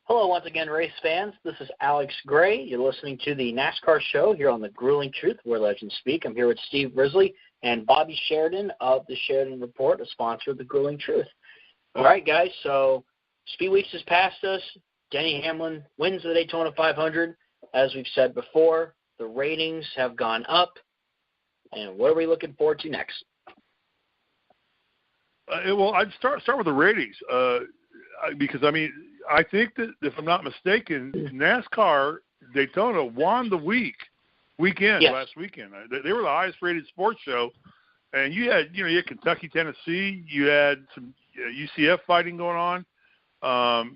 Hello once again, race fans. This is Alex Gray. You're listening to the NASCAR Show here on the Grueling Truth, where legends speak. I'm here with Steve Risley and Bobby Sheridan of the Sheridan Report, a sponsor of the Grueling Truth. All right, guys, so Speed Weeks has passed us. Denny Hamlin wins the Daytona 500. As we've said before, the ratings have gone up. And what are we looking forward to next? Well, I'd start with the ratings because, I think that, if I'm not mistaken, NASCAR Daytona won the weekend yes. Last weekend. They were the highest rated sports show, and you had Kentucky, Tennessee, you had some UCF fighting going on,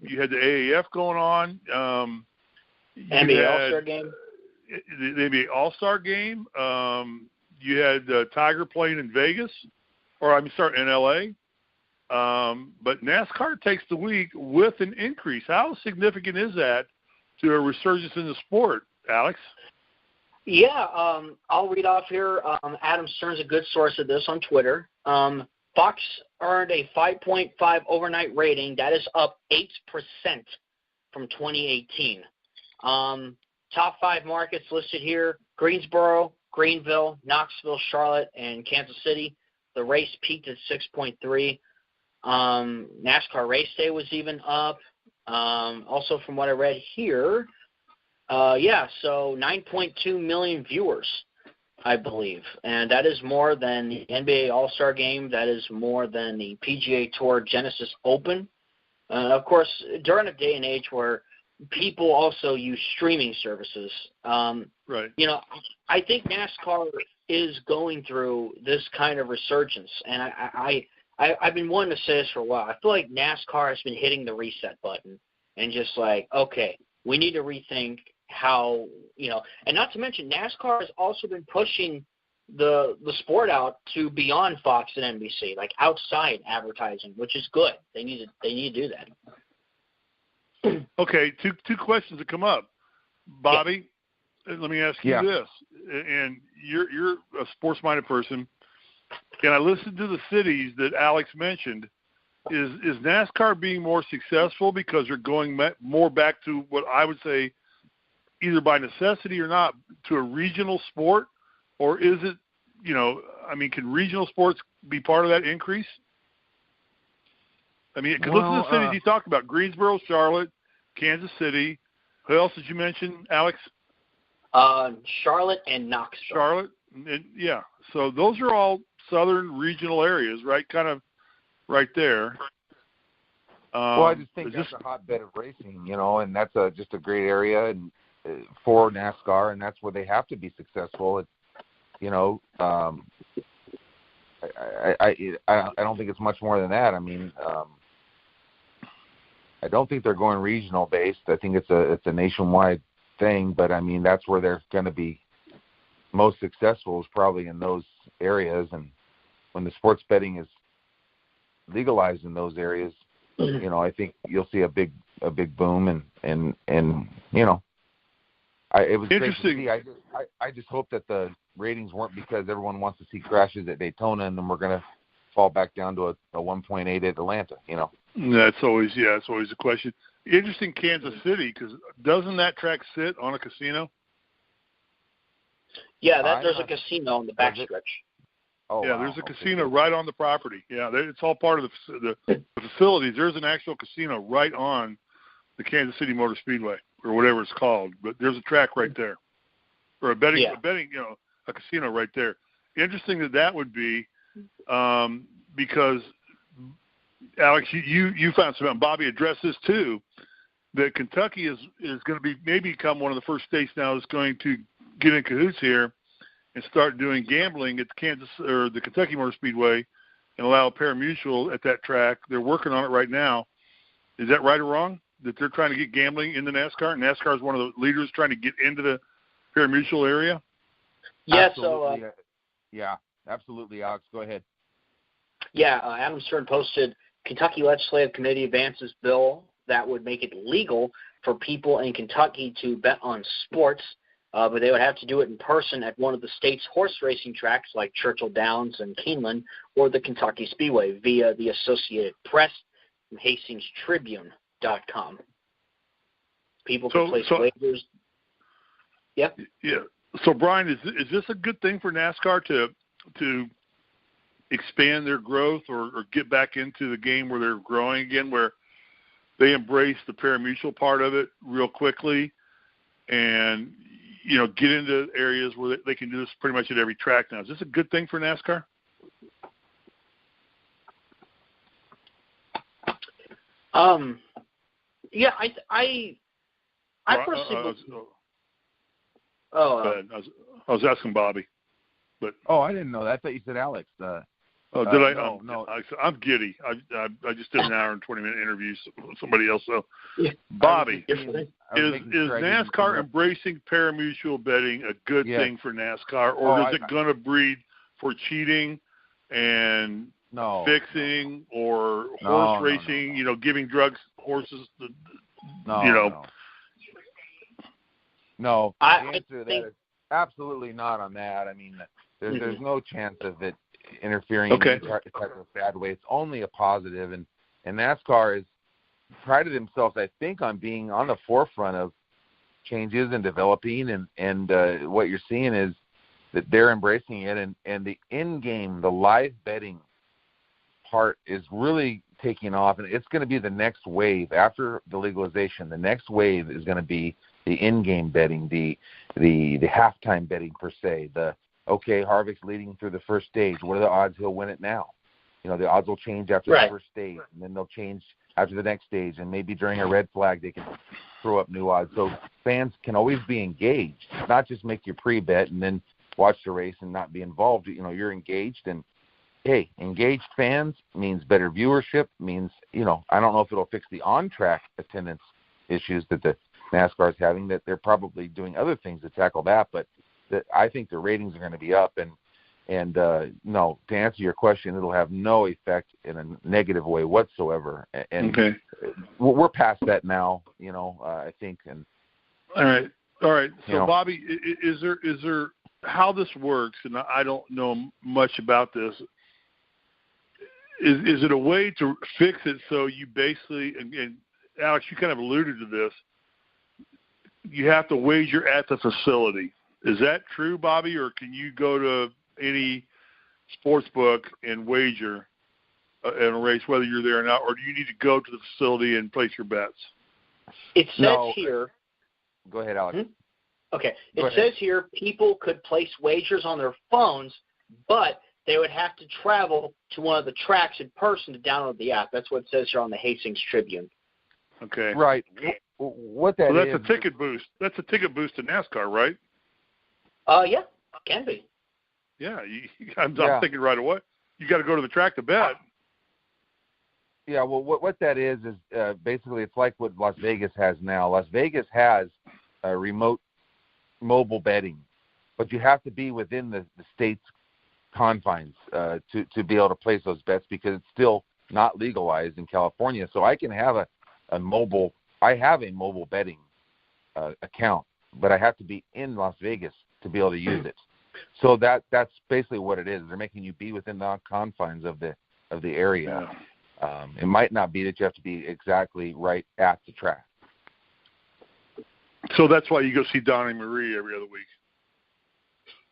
you had the AAF going on, NBA All-Star game, the NBA All-Star game. You had Tiger playing in Vegas, in LA. But NASCAR takes the week with an increase. How significant is that to a resurgence in the sport, Alex? Yeah, I'll read off here. Adam Stern's a good source of this on Twitter. Fox earned a 5.5 overnight rating. That is up 8% from 2018. Top 5 markets listed here: Greensboro, Greenville, Knoxville, Charlotte, and Kansas City. The race peaked at 6.3. NASCAR Race Day was even up. Also, from what I read here, so 9.2 million viewers, I believe. And that is more than the NBA All-Star Game. That is more than the PGA Tour Genesis Open. Of course, during a day and age where people also use streaming services, right. I think NASCAR is going through this kind of resurgence. And I've been wanting to say this for a while. I feel like NASCAR has been hitting the reset button and just like, okay, we need to rethink how, and not to mention NASCAR has also been pushing the sport out to beyond Fox and NBC, like outside advertising, which is good. They need to do that. Okay, two questions that come up. Bobby, let me ask you this, and you're a sports-minded person. And I listened to the cities that Alex mentioned. Is NASCAR being more successful because they're going more back to what I would say, either by necessity or not, to a regional sport? Or is it, can regional sports be part of that increase? Because listen to the cities you talked about: Greensboro, Charlotte, Kansas City. Who else did you mention, Alex? Charlotte and Knoxville. Charlotte, so those are all southern regional areas, right? Kind of right there. I just think that's a hotbed of racing, and that's just a great area and for NASCAR, and that's where they have to be successful. I don't think it's much more than that. I don't think they're going regional based. I think it's a nationwide thing, but that's where they're going to be most successful, is probably in those areas. And when the sports betting is legalized in those areas, I think you'll see a big boom. And it was great to see. I just hope that the ratings weren't because everyone wants to see crashes at Daytona, and then we're going to fall back down to a 1.8 at Atlanta. That's always a question. Interesting, Kansas City, because doesn't that track sit on a casino? Yeah, there's a casino on the backstretch. Oh, yeah, wow. There's a casino right on the property. Yeah, it's all part of the facilities. There's an actual casino right on the Kansas City Motor Speedway, or whatever it's called. But there's a track right there, or a betting, a casino right there. Interesting that would be, because Alex, you found something. Bobby addressed this too, that Kentucky is going to be maybe become one of the first states now that's going to get in cahoots here and start doing gambling at the Kentucky Motor Speedway and allow pari-mutuel at that track. They're working on it right now. Is that right or wrong, that they're trying to get gambling into NASCAR? NASCAR is one of the leaders trying to get into the pari-mutuel area? Yeah, absolutely. Absolutely, Alex. Go ahead. Yeah, Adam Stern posted, Kentucky Legislative Committee advances bill that would make it legal for people in Kentucky to bet on sports, but they would have to do it in person at one of the state's horse racing tracks like Churchill Downs and Keeneland, or the Kentucky Speedway via the Associated Press and HastingsTribune.com. People can place wagers. Yeah. Yeah. So, Brian, is this a good thing for NASCAR to expand their growth or get back into the game where they're growing again, where they embrace the pari-mutuel part of it real quickly and, get into areas where they can do this pretty much at every track now? Is this a good thing for NASCAR? Yeah, I personally. Go ahead. I was asking Bobby, but I didn't know that. I thought you said Alex. Did I? No. I'm giddy. I just did an hour and 20-minute interview with somebody else. So, yeah. Bobby, is NASCAR embracing pari-mutuel betting a good thing for NASCAR, or is it going to breed for cheating and fixing or horse racing? No. Giving drugs horses. No. The answer to that is absolutely not on that. I mean, there's no chance of it interfering in any type of bad way. It's only a positive, and NASCAR has prided themselves, I think, on being on the forefront of changes and developing, and what you're seeing is that they're embracing it, and the in-game, the live betting part is really taking off, and it's going to be the next wave after the legalization. The next wave is going to be the in-game betting, the halftime betting per se. Harvick's leading through the first stage. What are the odds he'll win it now? The odds will change after the first stage, and then they'll change after the next stage, and maybe during a red flag they can throw up new odds. So fans can always be engaged, not just make your pre-bet and then watch the race and not be involved. You're engaged, and hey, engaged fans means better viewership, means, I don't know if it'll fix the on-track attendance issues that the NASCAR is having, that they're probably doing other things to tackle that, but I think the ratings are going to be up, and no, to answer your question, it'll have no effect in a negative way whatsoever. And we're past that now, I think. And all right. So, Bobby, is there how this works? And I don't know much about this. Is it a way to fix it so you basically, and Alex, you kind of alluded to this, you have to wager at the facility. Is that true, Bobby, or can you go to any sports book and wager in a race, whether you're there or not, or do you need to go to the facility and place your bets? It says here. Go ahead, Alex. Okay. It says here people could place wagers on their phones, but they would have to travel to one of the tracks in person to download the app. That's what it says here on the Hastings Tribune. Okay. Right. What that is? That's a ticket boost. That's a ticket boost to NASCAR, right? Yeah, can be. Yeah, I'm thinking right away. You got to go to the track to bet. Yeah, well, what that is basically it's like what Las Vegas has now. Las Vegas has remote mobile betting, but you have to be within the state's confines to be able to place those bets because it's still not legalized in California. So I can have a mobile betting account, but I have to be in Las Vegas to be able to use it. So that's basically what it is. They're making you be within the confines of the area. It might not be that you have to be exactly right at the track. So that's why you go see Donnie Marie every other week.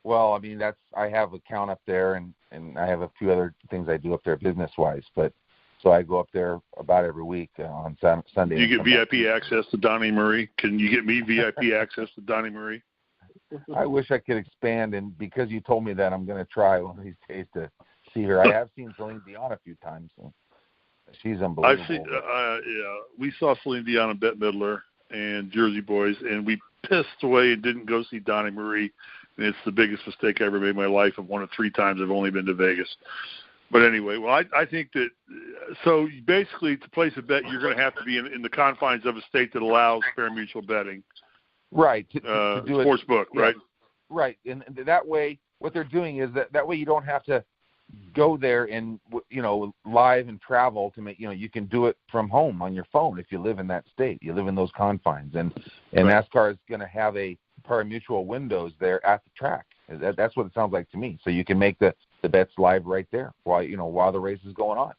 Well, I mean, I have an account up there, and I have a few other things I do up there business-wise. But so I go up there about every week on Sunday. Do you get VIP access to Donnie Marie? Can you get me VIP access to Donnie Marie? I wish I could expand, and because you told me that, I'm going to try one of these days to see her. I have seen Celine Dion a few times, and she's unbelievable. We saw Celine Dion and Bette Midler and Jersey Boys, and we pissed away and didn't go see Donnie Marie, and it's the biggest mistake I ever made in my life. I've won it 3 times. I've only been to Vegas. But anyway, well, I think that so basically to place a bet, you're going to have to be in the confines of a state that allows pari-mutuel betting. Right. To do sports book, right? Right. And that way, what they're doing is that way you don't have to go there and, live and travel to make, you can do it from home on your phone if you live in that state. You live in those confines. And NASCAR is going to have a pari-mutuel windows there at the track. That's what it sounds like to me. So you can make the bets live right there while the race is going on.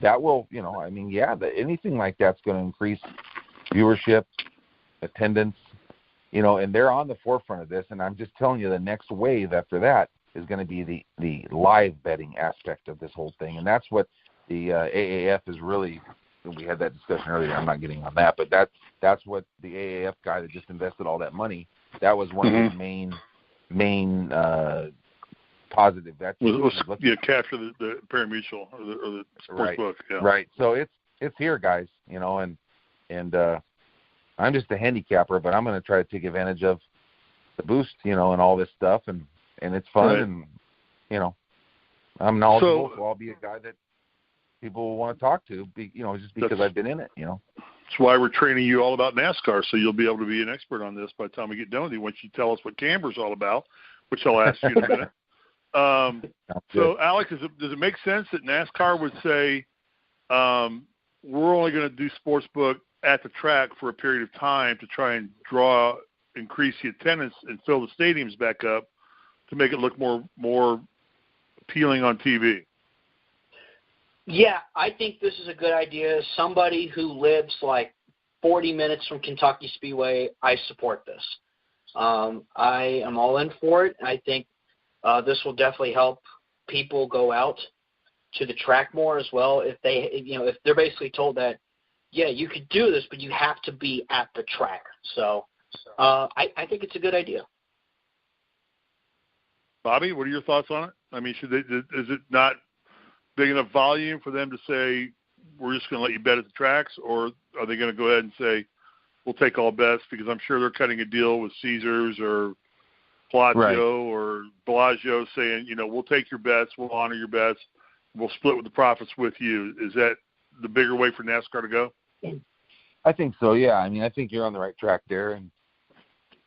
That will, anything like that's going to increase viewership, attendance, and they're on the forefront of this. And I'm just telling you, the next wave after that is going to be the live betting aspect of this whole thing. And that's what the AAF is really, we had that discussion earlier, I'm not getting on that, but that's what the AAF guy that just invested all that money, that was one of his main positive bets. Capture the pari-mutuel or the sports book. Yeah. Right. So it's here, guys, and I'm just a handicapper, but I'm going to try to take advantage of the boost, and all this stuff, and it's fun, and I'm knowledgeable, so I'll be a guy that people will want to talk to, just because I've been in it, That's why we're training you all about NASCAR, so you'll be able to be an expert on this by the time we get done with you, once you tell us what Camber's all about, which I'll ask you in a minute. So, Alex, does it make sense that NASCAR would say, we're only going to do sportsbook at the track for a period of time to try and increase the attendance and fill the stadiums back up to make it look more appealing on TV? Yeah, I think this is a good idea. Somebody who lives like 40 minutes from Kentucky Speedway, I support this. I am all in for it. I think this will definitely help people go out to the track more as well. If they're basically told that, yeah, you could do this, but you have to be at the track. So I think it's a good idea. Bobby, what are your thoughts on it? I mean, is it not big enough volume for them to say, we're just going to let you bet at the tracks, or are they going to go ahead and say, we'll take all bets? Because I'm sure they're cutting a deal with Caesars or Palazzo or Bellagio saying, we'll take your bets, we'll honor your bets, we'll split with the profits with you. Is that the bigger way for NASCAR to go? I think so, yeah. I mean, I think you're on the right track there. And,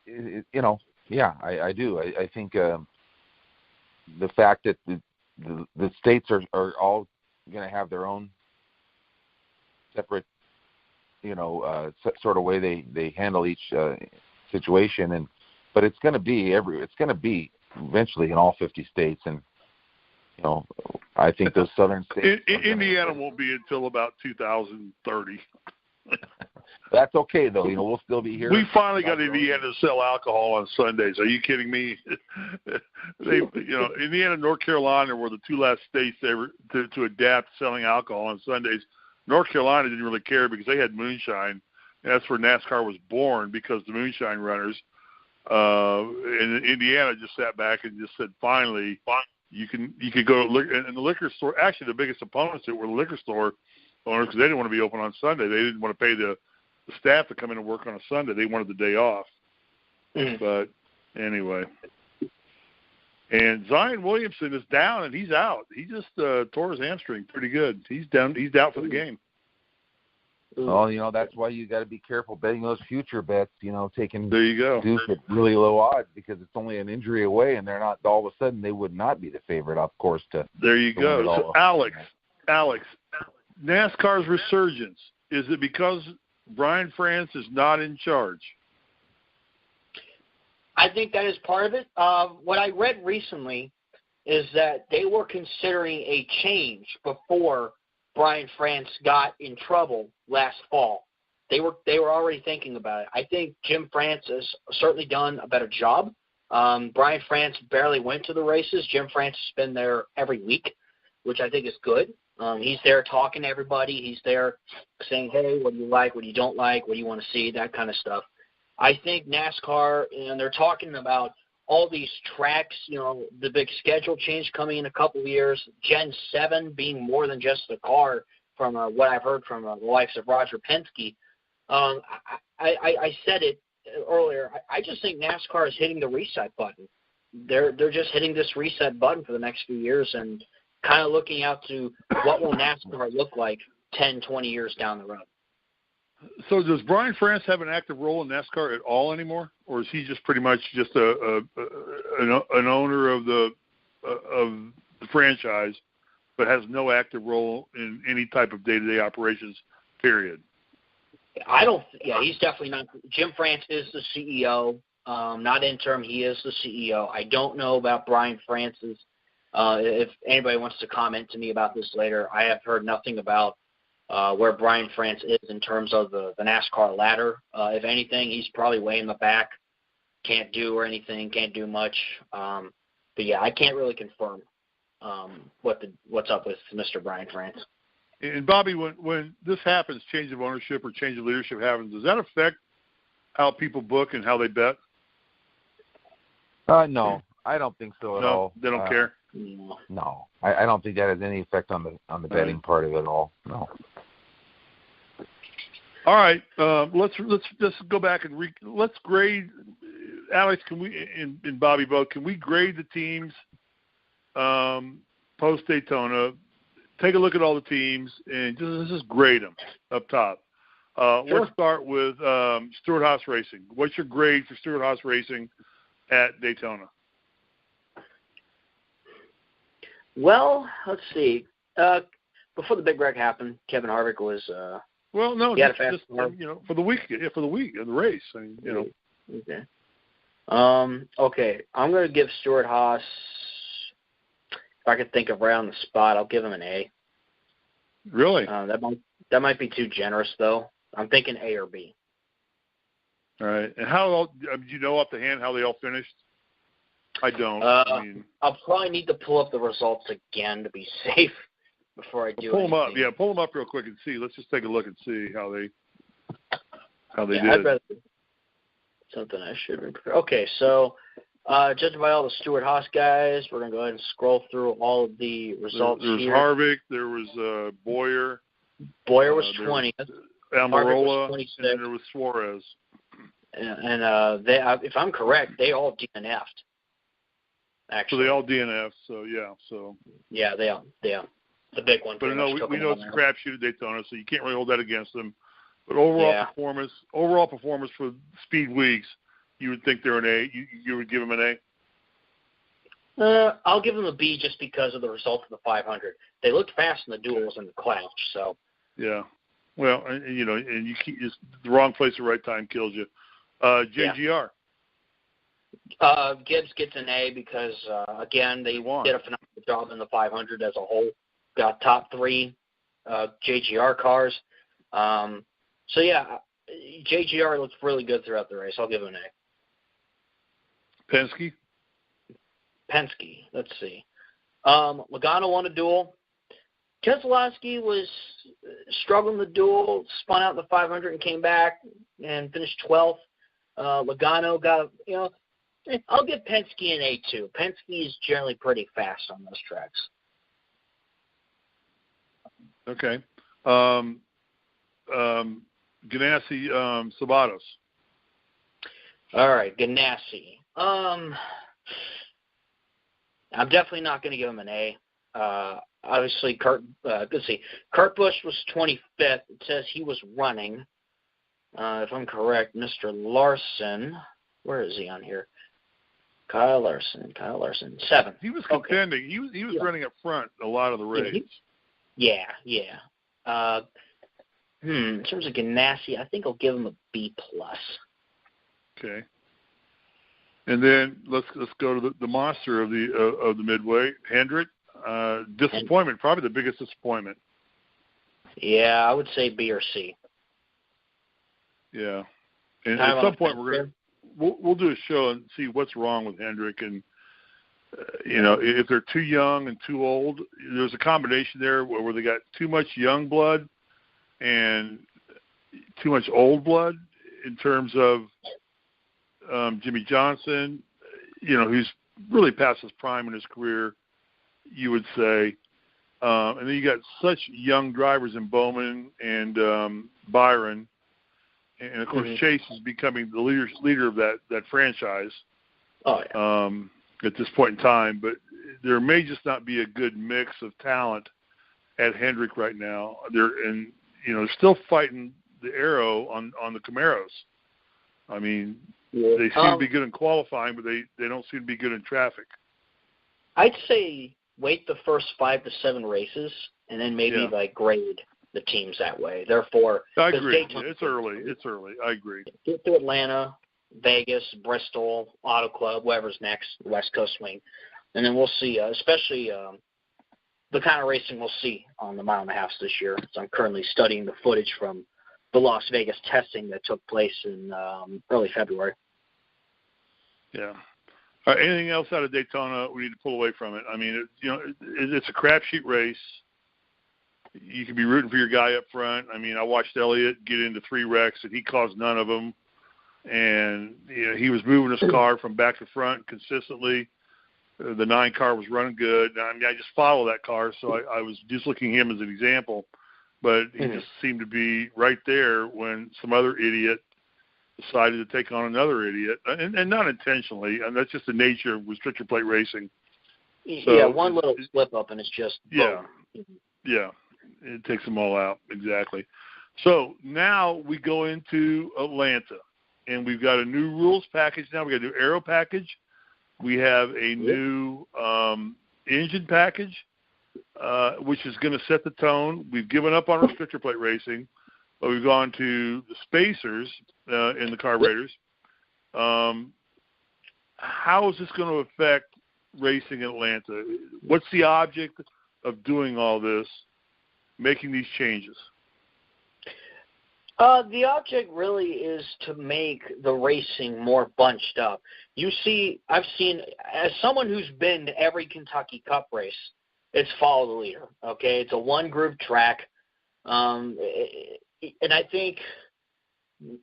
I do. I think the fact that the states are all going to have their own separate, sort of way they handle each situation, but it's going to be eventually in all 50 states, and I think those southern states. Indiana won't be until about 2030. That's okay, though. We'll still be here. We finally got Indiana to sell alcohol on Sundays. Are you kidding me? Indiana and North Carolina were the two last states to adapt selling alcohol on Sundays. North Carolina didn't really care because they had moonshine. And that's where NASCAR was born, because the moonshine runners. And Indiana just sat back and just said, finally, you could go to the liquor store. Actually, the biggest opponents were the liquor store owners, because they didn't want to be open on Sunday. They didn't want to pay the staff to come in and work on a Sunday. They wanted the day off. But anyway. And Zion Williamson is down, and he's out. He just tore his hamstring pretty good. He's down. He's out for the game. Well, that's why you got to be careful betting those future bets, taking there you go. Duke at really low odds, because it's only an injury away, and they're not, all of a sudden they would not be the favorite, of course. There you go. So Alex, NASCAR's resurgence, is it because Brian France is not in charge? I think that is part of it. What I read recently is that they were considering a change before Brian France got in trouble last fall. They were already thinking about it. I think Jim France has certainly done a better job. Brian France barely went to the races. Jim France has been there every week, which I think is good. He's there talking to everybody. He's there saying, hey, what do you like, what do you don't like, what do you want to see, that kind of stuff. I think NASCAR, and they're talking about all these tracks, the big schedule change coming in a couple of years, Gen 7 being more than just the car, from what I've heard from the likes of Roger Penske. I said it earlier. I just think NASCAR is hitting the reset button. They're just hitting this reset button for the next few years and kind of looking out to what will NASCAR look like 10, 20 years down the road. So does Brian France have an active role in NASCAR at all anymore, or is he just pretty much just an owner of the franchise, but has no active role in any type of day-to-day operations, period? He's definitely not. Jim France is the CEO, not interim. He is the CEO. I don't know about Brian France's. If anybody wants to comment to me about this later, I have heard nothing about where Brian France is in terms of the NASCAR ladder. If anything, he's probably way in the back. Can't do anything, can't do much. But yeah, I can't really confirm what's up with Mr. Brian France. And Bobby, when this happens, change of ownership or change of leadership happens, does that affect how people book and how they bet? No, I don't think so at all. They don't care. No, I don't think that has any effect on the betting part of it at all. No. All right, let's just go back and let's grade. Alex, can we and Bobby both? Can we grade the teams post Daytona? Take a look at all the teams and just grade them up top. Sure. Let's start with Stewart-Haas Racing. What's your grade for Stewart-Haas Racing at Daytona? Well, let's see. Before the big wreck happened, Kevin Harvick was. Just for the week, of the race. I mean, Okay. Okay, I'm going to give Stewart-Haas. If I could think of right on the spot, I'll give him an A. Really? That might be too generous, though. I'm thinking A or B. All right. And do you know off the hand how they all finished? I don't. I'll probably need to pull up the results again to be safe before I do. Pull them up. Yeah, pull them up real quick and see. Let's just take a look and see how they did. I'd rather something I should have prepared. Okay, so judging by all the Stewart-Haas guys, we're going to go ahead and scroll through all of the results here. There was Harvick. There was Boyer. Boyer was 20th. Almirola. And then there was Suarez. And they, if I'm correct, they all DNF'd. Actually. So they all DNF'd. So yeah. Yeah, they all. The big one. But no, we know it's a crapshoot at Daytona, so you can't really hold that against them. But overall performance for Speed Weeks, you would think they're an A. You would give them an A? I'll give them a B just because of the result of the 500. They looked fast in the duels and the clash. So. Yeah. Well, and you keep just the wrong place at the right time kills you. JGR. Gibbs gets an A because again they did a phenomenal job in the 500 as a whole. Got top 3 JGR cars. So yeah, JGR looks really good throughout the race. I'll give him an A. Penske. Let's see. Logano won a duel. Keselowski was struggling the duel, spun out in the 500 and came back and finished 12th. Logano got, I'll give Penske an A too. Penske is generally pretty fast on those tracks. Okay. Ganassi, Sabatos. All right, Ganassi. I'm definitely not going to give him an A. Obviously, Kurt Busch was 25th. It says he was running. If I'm correct, Mr. Larson. Where is he on here? Kyle Larson, 7th. He was contending. Okay. He was running up front a lot of the race. Yeah. In terms of Ganassi, I think I'll give him a B+. Okay. And then let's go to the monster of the Midway, Hendrick. Disappointment, probably the biggest disappointment. Yeah, I would say B or C. Yeah, and at some point we'll do a show and see what's wrong with Hendrick, and if they're too young and too old. There's a combination there where they got too much young blood and too much old blood in terms of Jimmy Johnson, who's really past his prime in his career, you would say. And then you got such young drivers in Bowman and Byron. And, of course, Chase is becoming the leader of that franchise at this point in time. But there may just not be a good mix of talent at Hendrick right now. They're still fighting the arrow on the Camaros. I mean, they seem to be good in qualifying, but they don't seem to be good in traffic. I'd say wait the first 5 to 7 races and then maybe grade the teams that way. Therefore, I agree. It's early. I agree. Get to Atlanta, Vegas, Bristol, Auto Club, whoever's next, West Coast Swing, and then we'll see. Especially the kind of racing we'll see on the mile and a half this year. So I'm currently studying the footage from the Las Vegas testing that took place in early February. Yeah. All right, anything else out of Daytona we need to pull away from it? I mean, it's a crapshoot race. You could be rooting for your guy up front. I mean, I watched Elliott get into 3 wrecks, and he caused none of them. And he was moving his car from back to front consistently. The 9 car was running good. I mean, I just follow that car, so I was just looking at him as an example. But he just seemed to be right there when some other idiot decided to take on another idiot, and not intentionally. And that's just the nature of restrictor plate racing. So yeah, one little slip up, and it's just yeah, yeah. It takes them all out, exactly. So now we go into Atlanta, and we've got a new rules package now. We got a new aero package. We have a new engine package, which is going to set the tone. We've given up on restrictor plate racing, but we've gone to the spacers in the carburetors. How is this going to affect racing in Atlanta? What's the object of doing all this, making these changes? The object really is to make the racing more bunched up. I've seen, as someone who's been to every Kentucky Cup race, it's follow the leader, okay? It's a one-group track. And I think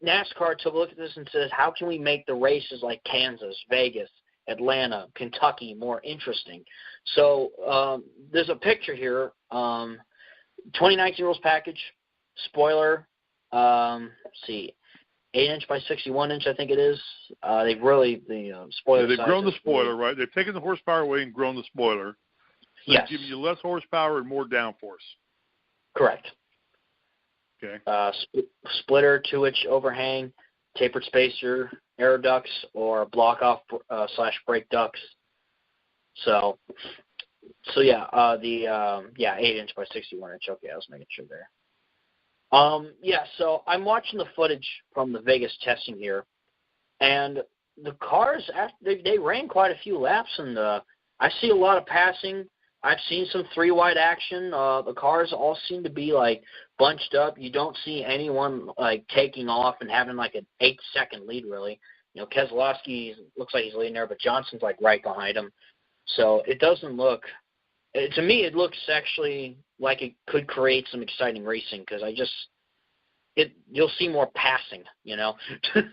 NASCAR took a look at this and says, how can we make the races like Kansas, Vegas, Atlanta, Kentucky more interesting? So there's a picture here. 2019 rules package, spoiler, let's see, 8-inch by 61-inch, I think it is. They've really, the spoiler. Yeah, they've grown the spoiler, right? They've taken the horsepower away and grown the spoiler. So yes. They're giving you less horsepower and more downforce. Correct. Okay. Splitter, 2-inch overhang, tapered spacer, air ducts, or block off / brake ducts. So yeah, 8-inch by 61-inch. Okay, I was making sure there. So I'm watching the footage from the Vegas testing here, and the cars, they ran quite a few laps, and I see a lot of passing. I've seen some 3-wide action. The cars all seem to be, like, bunched up. You don't see anyone, like, taking off and having, like, an 8-second lead, really. Keselowski looks like he's leading there, but Johnson's, like, right behind him. So it doesn't look to me, it looks actually like it could create some exciting racing because you'll see more passing, because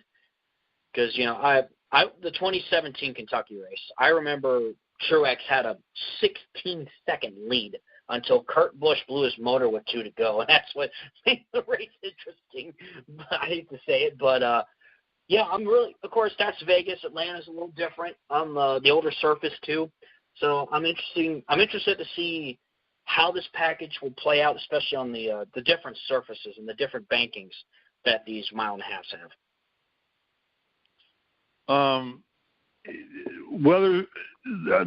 the 2017 Kentucky race, I remember Truex had a 16-second lead until Kurt Busch blew his motor with 2 to go, and that's what made the race interesting. I hate to say it, but I'm really, of course, that's Vegas. Atlanta's a little different on the older surface too. So I'm interested to see how this package will play out, especially on the different surfaces and the different bankings that these mile and a halves have.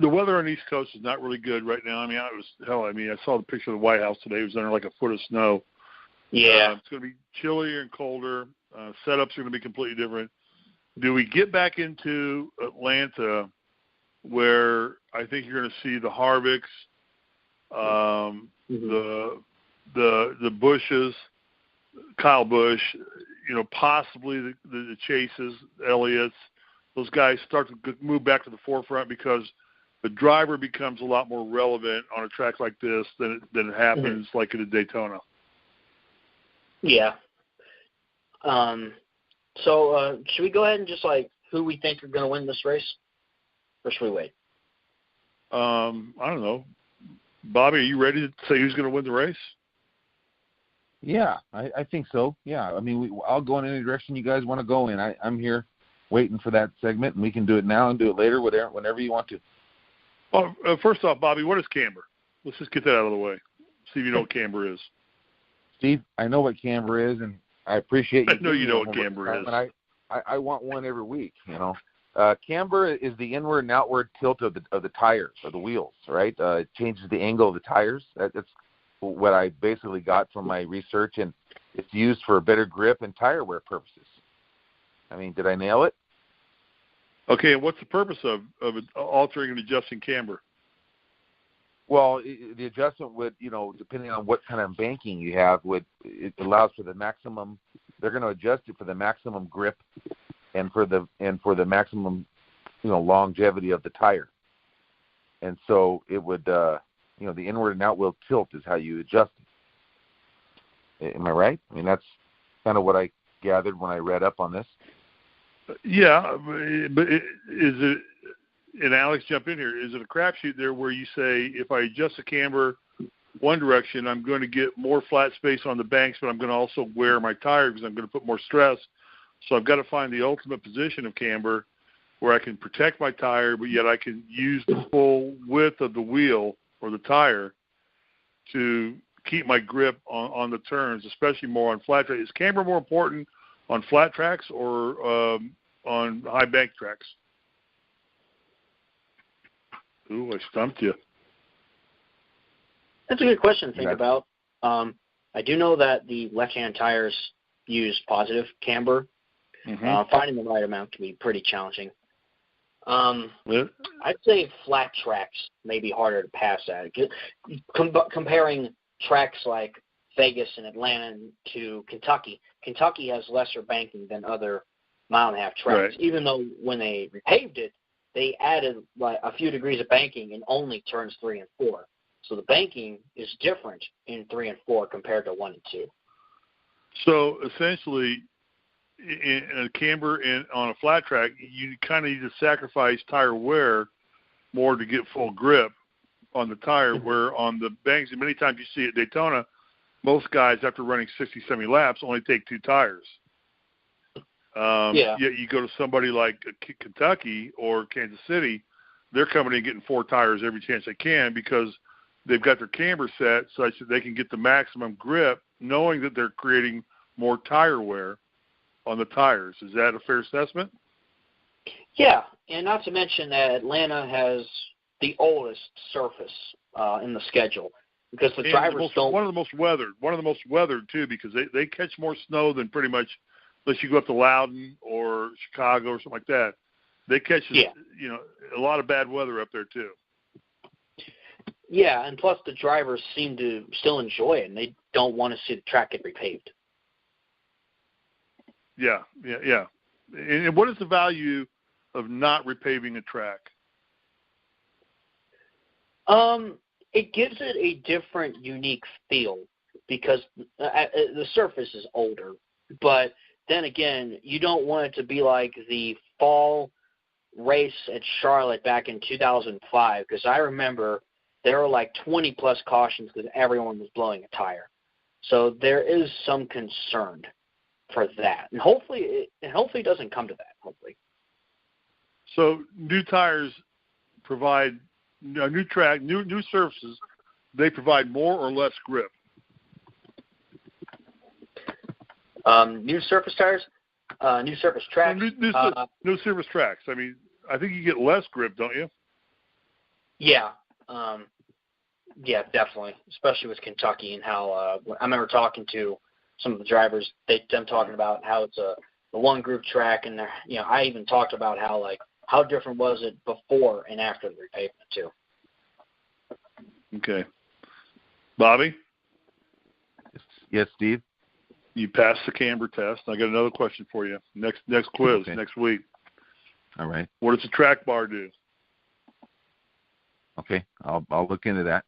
The weather on the East Coast is not really good right now. I mean, I saw the picture of the White House today. It was under like a foot of snow. Yeah. It's going to be chillier and colder. Setups are going to be completely different. Do we get back into Atlanta where I think you're going to see the Harvicks, the Bushes, Kyle Busch, possibly the Chases, Elliott's, those guys start to move back to the forefront because the driver becomes a lot more relevant on a track like this than it happens like at a Daytona. Yeah. So should we go ahead and just who we think are going to win this race? Or should we wait? I don't know. Bobby, are you ready to say who's going to win the race? Yeah, I think so. Yeah, I mean, I'll go in any direction you guys want to go in. I'm here waiting for that segment, and we can do it now and do it later, whenever you want to. Well, first off, Bobby, what is camber? Let's just get that out of the way. See if you know what camber is. Steve, I know what camber is, and I appreciate you. I know you know what camber is. I want one every week, Camber is the inward and outward tilt of the tires, or the wheels, right? It changes the angle of the tires. That's what I basically got from my research, and it's used for better grip and tire wear purposes. I mean, did I nail it? Okay, and what's the purpose of altering and adjusting camber? Well, the adjustment would, depending on what kind of banking you have, it allows for the maximum. They're going to adjust it for the maximum grip and for the maximum, longevity of the tire. And so it would, the inward and outward tilt is how you adjust it. Am I right? I mean, that's kind of what I gathered when I read up on this. Yeah, but is it? And Alex, jump in here. Is it a crapshoot there where you say if I adjust the camber one direction, I'm going to get more flat space on the banks, but I'm going to also wear my tire because I'm going to put more stress. So I've got to find the ultimate position of camber where I can protect my tire, but yet I can use the full width of the wheel or the tire to keep my grip on the turns, especially more on flat tracks. Is camber more important on flat tracks or on high bank tracks? Ooh, I stumped you. That's a good question to think about. I do know that the left-hand tires use positive camber. Mm-hmm. Finding the right amount can be pretty challenging. I'd say flat tracks may be harder to pass at. Comparing tracks like Vegas and Atlanta to Kentucky, Kentucky has lesser banking than other mile-and-a-half tracks, right. Even though when they repaved it, they added like a few degrees of banking in only turns 3 and 4. So the banking is different in 3 and 4 compared to 1 and 2. So essentially, in a camber and on a flat track, you kind of need to sacrifice tire wear more to get full grip on the tire, mm-hmm. where on the banks, and many times you see at Daytona, most guys, after running 60, 70 laps, only take 2 tires. Yet you go to somebody like Kentucky or Kansas City, they're coming in getting 4 tires every chance they can because they've got their camber set such that they can get the maximum grip, knowing that they're creating more tire wear on the tires. Is that a fair assessment? Yeah, and not to mention that Atlanta has the oldest surface in the schedule because the drivers don't. One of the most weathered too, because they catch more snow than pretty much. Unless you go up to Loudon or Chicago or something like that, they catch a lot of bad weather up there too. Yeah, and plus the drivers seem to still enjoy it, and they don't want to see the track get repaved. Yeah. And what is the value of not repaving a track? It gives it a different, unique feel because the surface is older, but then again, you don't want it to be like the fall race at Charlotte back in 2005 because I remember there were like 20-plus cautions because everyone was blowing a tire. So there is some concern for that. And hopefully it doesn't come to that, hopefully. So new tires provide a new track, new surfaces, they provide more or less grip? New surface tires, new surface tracks. New surface tracks. I mean, I think you get less grip, don't you? Yeah. Yeah, definitely, especially with Kentucky and how I remember talking to some of the drivers, them talking about how it's a one-group track, and I even talked about how different was it before and after the repavement too. Okay. Bobby? Yes, Steve? You passed the camber test. I got another question for you. Next quiz, next week. All right. What does the track bar do? Okay, I'll look into that.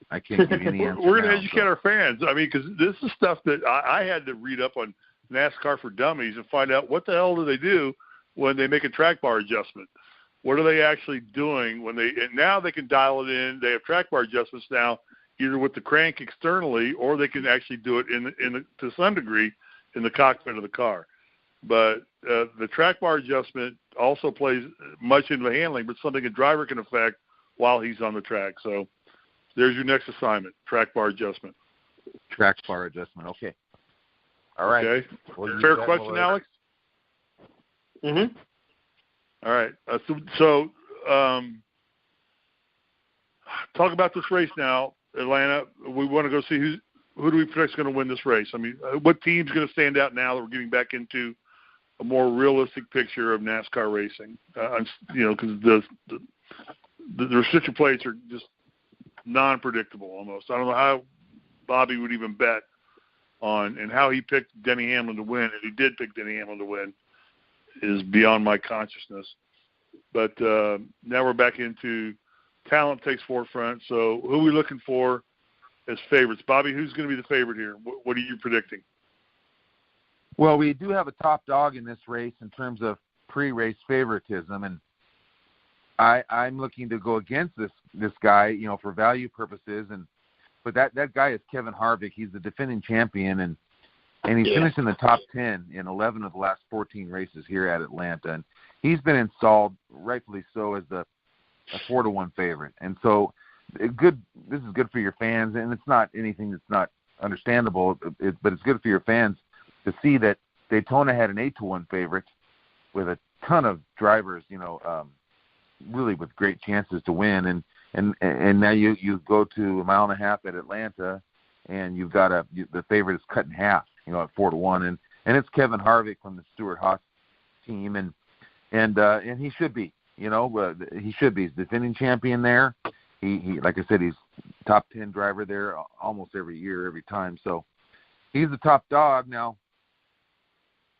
I can't give you any answer. We're going to educate our fans. I mean, because this is stuff that I had to read up on NASCAR for Dummies and find out what the hell do they do when they make a track bar adjustment. What are they actually doing when and now they can dial it in. They have track bar adjustments now, either with the crank externally or they can actually do it to some degree in the cockpit of the car. But the track bar adjustment also plays much into the handling, but something a driver can affect while he's on the track. So there's your next assignment, track bar adjustment. Track bar adjustment, okay. All right. Okay. Fair question, Alex? Mm-hmm. All right. So talk about this race now, Atlanta. We want to go see who do we predict is going to win this race? I mean, what team's going to stand out now that we're getting back into a more realistic picture of NASCAR racing? Because the restrictor plates are just non-predictable almost. I don't know how Bobby would even bet on, and how he picked Denny Hamlin to win, and he did pick Denny Hamlin to win, is beyond my consciousness. But now we're back into talent takes forefront. So who are we looking for as favorites? Bobby, who's going to be the favorite here? What are you predicting? Well, we do have a top dog in this race in terms of pre-race favoritism, and I'm looking to go against this guy, for value purposes, but that guy is Kevin Harvick. He's the defending champion, and he's finished in the top 10 in 11 of the last 14 races here at Atlanta, and he's been installed, rightfully so, as a 4-1 favorite. And so, this is good for your fans, and it's not anything that's not understandable, but it's good for your fans to see that Daytona had an 8-1 favorite with a ton of drivers, really with great chances to win, and now you go to a mile and a half at Atlanta, and you've got the favorite is cut in half, at 4-1, and it's Kevin Harvick from the Stewart-Haas team, and he should be, he should be. He's defending champion there. He like I said, he's top 10 driver there almost every year, every time. So he's the top dog. Now,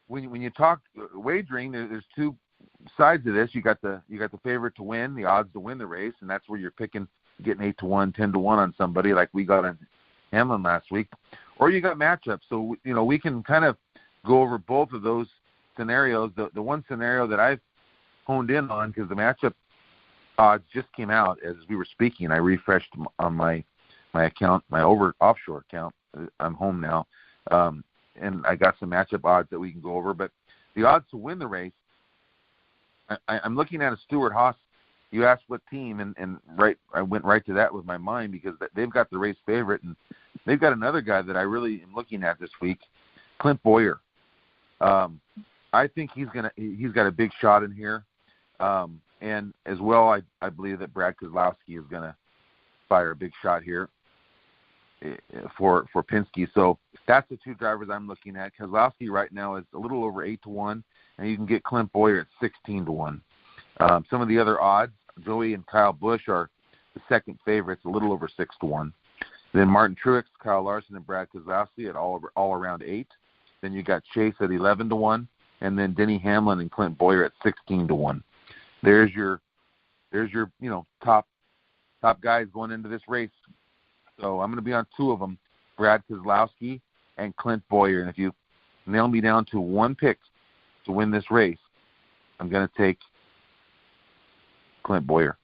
when you talk wagering, there's two sides to this. You got the favorite to win, the odds to win the race, and that's where you're picking, getting 8-1, 10-1 on somebody like we got on Hamlin last week, or you got matchups. So we can kind of go over both of those scenarios. The one scenario that I've honed in on, because the matchup odds just came out as we were speaking. I refreshed on my account, my offshore account. I'm home now, and I got some matchup odds that we can go over. But the odds to win the race, I'm looking at a Stewart-Haas. You asked what team, and I went right to that with my mind, because they've got the race favorite, and they've got another guy that I really am looking at this week, Clint Bowyer. I think he's got a big shot in here, and as well, I believe that Brad Keselowski is going to fire a big shot here for Penske. So that's the two drivers I'm looking at. Keselowski right now is a little over 8-1, and you can get Clint Bowyer at 16-1. Some of the other odds, Joey and Kyle Busch are the second favorites, a little over 6-1. Then Martin Truex, Kyle Larson, and Brad Keselowski at all around 8. Then you got Chase at 11-1, and then Denny Hamlin and Clint Bowyer at 16-1. There's your top guys going into this race. So I'm going to be on two of them, Brad Keselowski and Clint Bowyer. And if you nail me down to one pick to win this race, I'm going to take Clint Bowyer.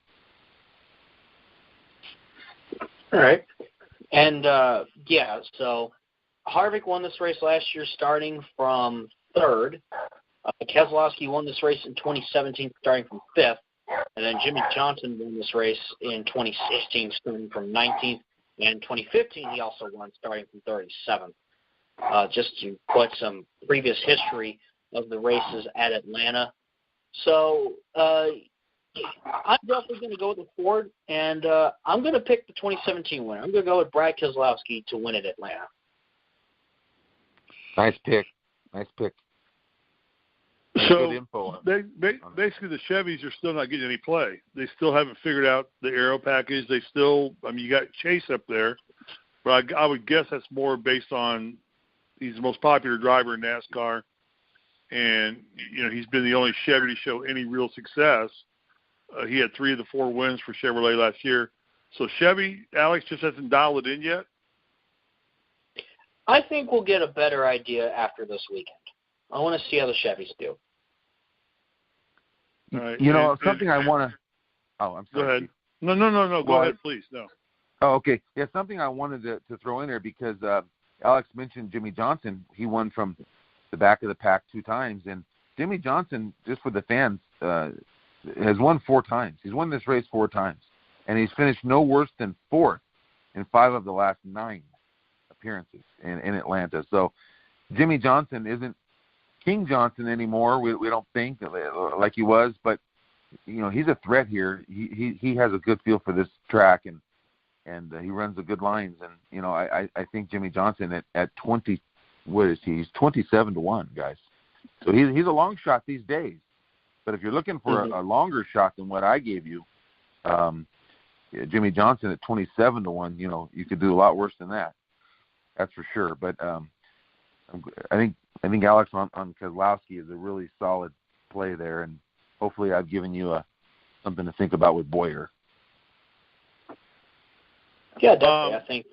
All right. And, so Harvick won this race last year starting from third. Keselowski won this race in 2017 starting from fifth. And then Jimmy Johnson won this race in 2016 starting from 19th. And 2015 he also won starting from 37th. Just to put some previous history of the races at Atlanta. So I'm definitely going to go with the Ford, and I'm going to pick the 2017 winner. I'm going to go with Brad Keselowski to win at Atlanta. Nice pick. So basically the Chevys are still not getting any play. They still haven't figured out the aero package. You got Chase up there, but I would guess that's more based on he's the most popular driver in NASCAR, and he's been the only Chevy to show any real success. He had 3 of the 4 wins for Chevrolet last year. So Chevy, Alex, just hasn't dialed it in yet? I think we'll get a better idea after this weekend. I want to see how the Chevys do. All right. Something I want to – oh, I'm sorry. Go ahead. No. Go ahead, please. No. Oh, okay. Yeah, something I wanted to throw in there because Alex mentioned Jimmy Johnson. He won from the back of the pack 2 times. And Jimmy Johnson, just for the fans, has won 4 times. He's won this race 4 times. And he's finished no worse than 4th in 5 of the last 9 appearances in Atlanta. So Jimmy Johnson isn't King Johnson anymore. We don't think like he was, but he's a threat here. He has a good feel for this track, and he runs the good lines. And I think Jimmy Johnson at 20, what is he? He's 27-1, guys. So he's a long shot these days. But if you're looking for a longer shot than what I gave you, Jimmy Johnson at 27-1. You know, you could do a lot worse than that. That's for sure. But I think Alex on Keselowski is a really solid play there, and hopefully I've given you something to think about with Boyer. Yeah, definitely. I think.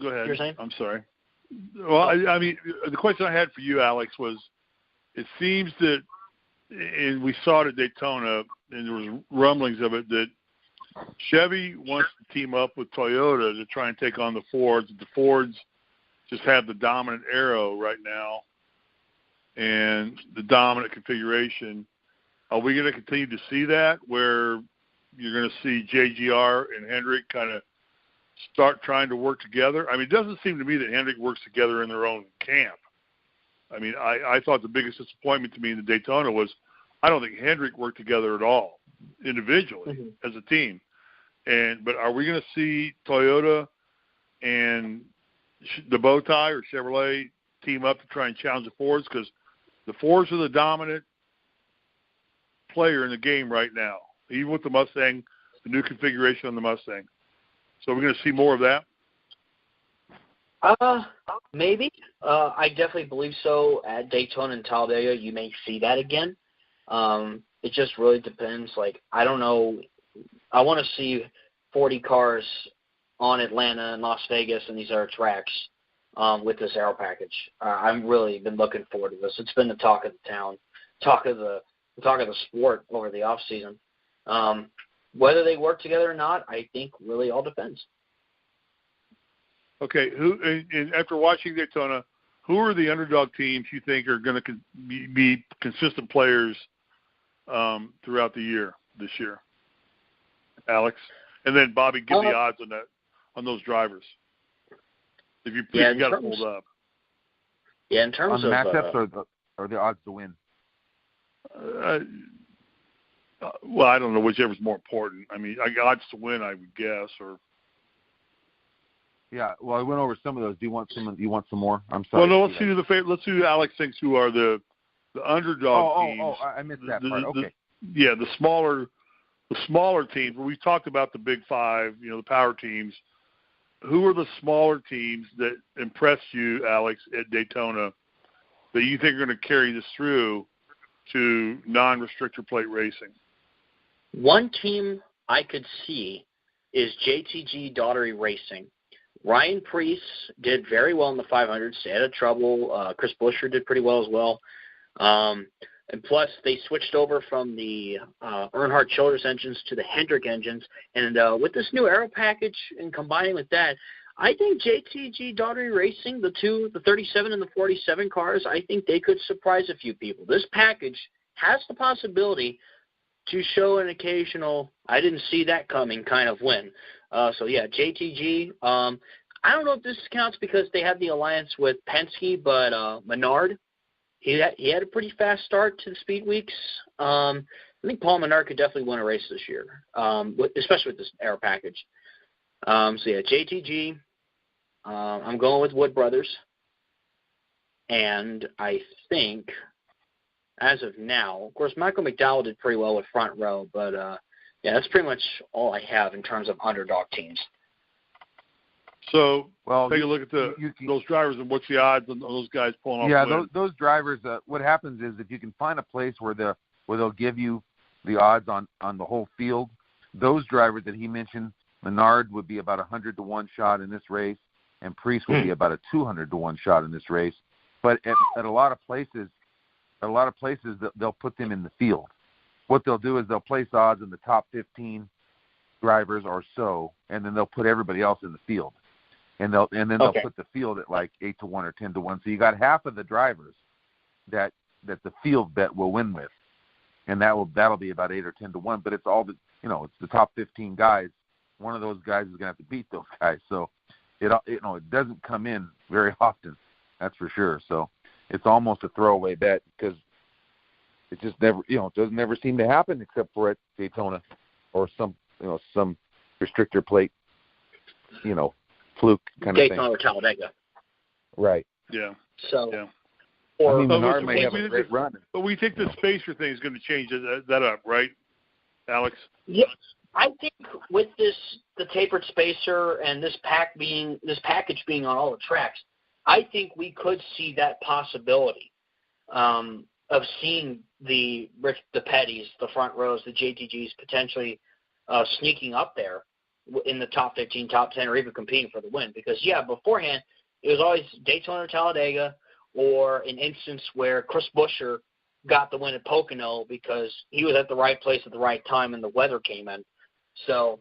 Go ahead. You're saying? I'm sorry. Well, I mean, the question I had for you, Alex, was it seems that, and we saw it at Daytona, and there was rumblings of it, that Chevy wants to team up with Toyota to try and take on the Fords. The Fords just have the dominant aero right now and the dominant configuration. Are we going to continue to see that, where you're going to see JGR and Hendrick kind of start trying to work together? I mean, it doesn't seem to me that Hendrick works together in their own camp. I mean, I thought the biggest disappointment to me in the Daytona was I don't think Hendrick worked together at all individually as a team. But are we going to see Toyota and the Bowtie or Chevrolet team up to try and challenge the Fords? Because the Fords are the dominant player in the game right now, even with the Mustang, the new configuration on the Mustang. So we're going to see more of that? Maybe. I definitely believe so. At Daytona and Talladega, you may see that again. It just really depends. Like, I don't know. I want to see 40 cars on Atlanta and Las Vegas and these other tracks with this aero package. I've really been looking forward to this. It's been the talk of the town, talk of the sport over the off season. Whether they work together or not, I think really all depends. Okay, and after watching Daytona, who are the underdog teams you think are going to be consistent players throughout the year this year, Alex? And then Bobby, give the odds on those drivers. If you got it pulled up. Yeah, in terms on the of matchups or the odds to win. Well, I don't know whichever's more important. I mean, odds to win, I would guess, or. Yeah, well, I went over some of those. Do you want some more? I'm sorry. Well, no. Let's see who Alex thinks who are the underdog teams. Oh, I missed that part. Okay. The smaller teams. When we've talked about the Big Five, the power teams. Who are the smaller teams that impressed you, Alex, at Daytona that you think are going to carry this through to non-restrictor plate racing? One team I could see is JTG Daughtery Racing. Ryan Preece did very well in the 500s. Stayed out of trouble. Chris Buescher did pretty well as well. And plus, they switched over from the Earnhardt Childress engines to the Hendrick engines. And with this new aero package and combining with that, I think JTG Daughtery Racing, the 37 and the 47 cars, I think they could surprise a few people. This package has the possibility to show an occasional, I didn't see that coming kind of win. So, yeah, JTG. I don't know if this counts because they have the alliance with Penske, but Menard, he had a pretty fast start to the Speed Weeks. I think Paul Menard could definitely win a race this year, especially with this aero package. So, yeah, JTG. I'm going with Wood Brothers. And I think, as of now, of course, Michael McDowell did pretty well with Front Row, but yeah, that's pretty much all I have in terms of underdog teams. So, take a look at those drivers and what's the odds on those guys pulling off. Yeah, those drivers. What happens is if you can find a place where they'll give you the odds on the whole field, those drivers that he mentioned, Menard would be about 100-1 shot in this race, and Preece would be about a 200-1 shot in this race. But at a lot of places, they'll put them in the field. What they'll do is they'll place odds in the top 15 drivers or so, and then they'll put everybody else in the field. And they'll put the field at like 8-1 or 10-1. So you got half of the drivers that the field bet will win with, and that'll be about 8 or 10-1. But it's all it's the top 15 guys. One of those guys is gonna have to beat those guys. So it doesn't come in very often, that's for sure. So it's almost a throwaway bet because it just never it doesn't never seem to happen except for at Daytona or some restrictor plate fluke kind of thing. Daytona or Talladega. Right. Yeah. So. Yeah. Menard may have a great run. But we think the spacer thing is going to change that up, right? Alex? Yeah, I think with the tapered spacer and this package being on all the tracks, I think we could see that possibility of seeing the Petties, the front rows, the JTGs potentially sneaking up there in the top 15, top 10, or even competing for the win. Because, beforehand, it was always Daytona or Talladega, or an instance where Chris Buescher got the win at Pocono because he was at the right place at the right time and the weather came in. So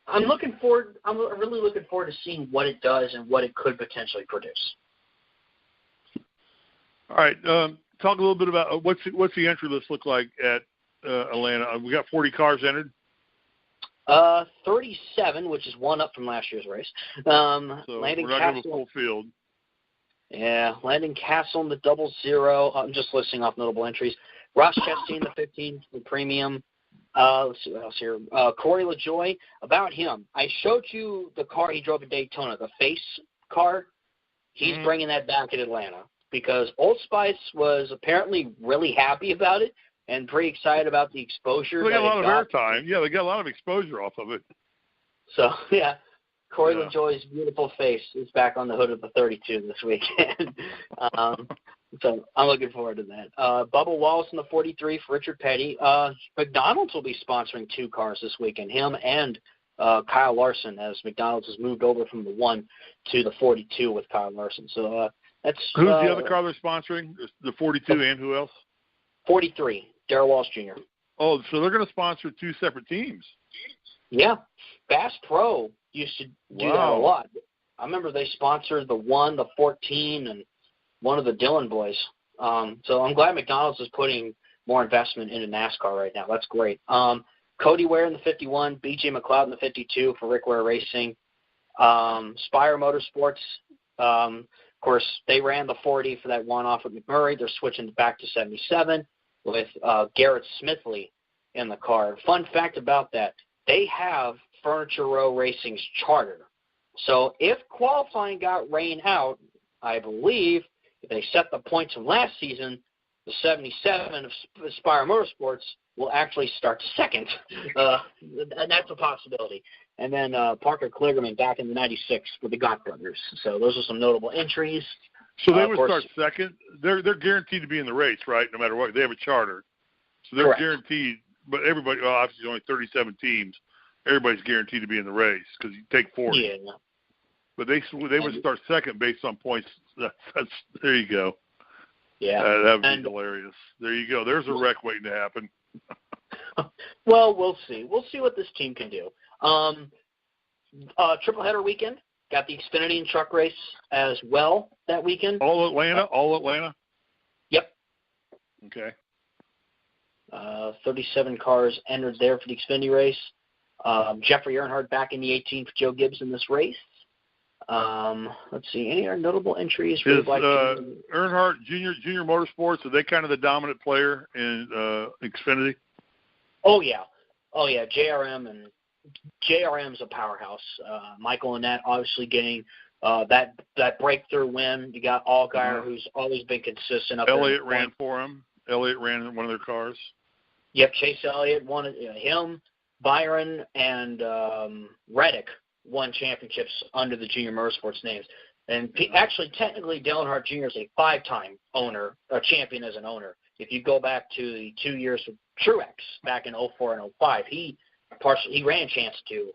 I'm really looking forward to seeing what it does and what it could potentially produce. All right. Talk a little bit about what's the entry list look like at Atlanta. We got 40 cars entered. 37, which is one up from last year's race. So Landon we're not going to full field. Yeah, Landon Castle in the 00. I'm just listing off notable entries. Ross Chastain, the 15, the premium. Let's see what else here. Corey LaJoie, about him. I showed you the car he drove at Daytona, the face car. He's bringing that back at Atlanta because Old Spice was apparently really happy about it and pretty excited about the exposure. They got a lot of airtime. Yeah, they got a lot of exposure off of it. So, Corey LaJoie's beautiful face is back on the hood of the 32 this weekend. So I'm looking forward to that. Bubba Wallace in the 43 for Richard Petty. McDonald's will be sponsoring 2 cars this weekend, him and Kyle Larson, as McDonald's has moved over from the 1 to the 42 with Kyle Larson. So that's who's the other car they're sponsoring? The 42 and who else? 43, Darrell Walsh Jr. Oh, so they're going to sponsor 2 separate teams. Yeah. Bass Pro used to do that a lot. I remember they sponsored the 1, the 14, and one of the Dillon boys. So I'm glad McDonald's is putting more investment into NASCAR right now. That's great. Cody Ware in the 51, BJ McLeod in the 52 for Rick Ware Racing. Spire Motorsports, of course, they ran the 40 for that one-off at McMurray. They're switching back to 77 with Garrett Smithley in the car. Fun fact about that, they have Furniture Row Racing's charter. So if qualifying got rained out, I believe if they set the points from last season, the 77 of Spire Motorsports will actually start second. And that's a possibility. And then Parker Kligerman back in the 96 with the Gott brothers. So those are some notable entries. So they would start second. They're guaranteed to be in the race, right? No matter what, they have a charter, so they're guaranteed. But everybody, obviously, only 37 teams. Everybody's guaranteed to be in the race because you take 40. Yeah. But they would start second based on points. There you go. Yeah, that would be hilarious. There you go. There's a wreck waiting to happen. Well, we'll see. We'll see what this team can do. Triple header weekend. Got the Xfinity and truck race as well that weekend. All Atlanta? Yep. Okay. 37 cars entered there for the Xfinity race. Jeffrey Earnhardt back in the 18 for Joe Gibbs in this race. Let's see, any other notable entries? Is Earnhardt Junior Motorsports, are they kind of the dominant player in Xfinity? Oh yeah, JRM's a powerhouse. Michael Annett obviously getting that breakthrough win. You got Allgaier, who's always been consistent. Elliott ran for him. Elliott ran in one of their cars. Yep, Chase Elliott won him. Byron and Reddick won championships under the Junior Motorsports names. And actually, technically, Dale Earnhardt Jr. is a 5-time owner, or champion as an owner. If you go back to the 2 years with Truex back in 04 and 05, he ran Chance 2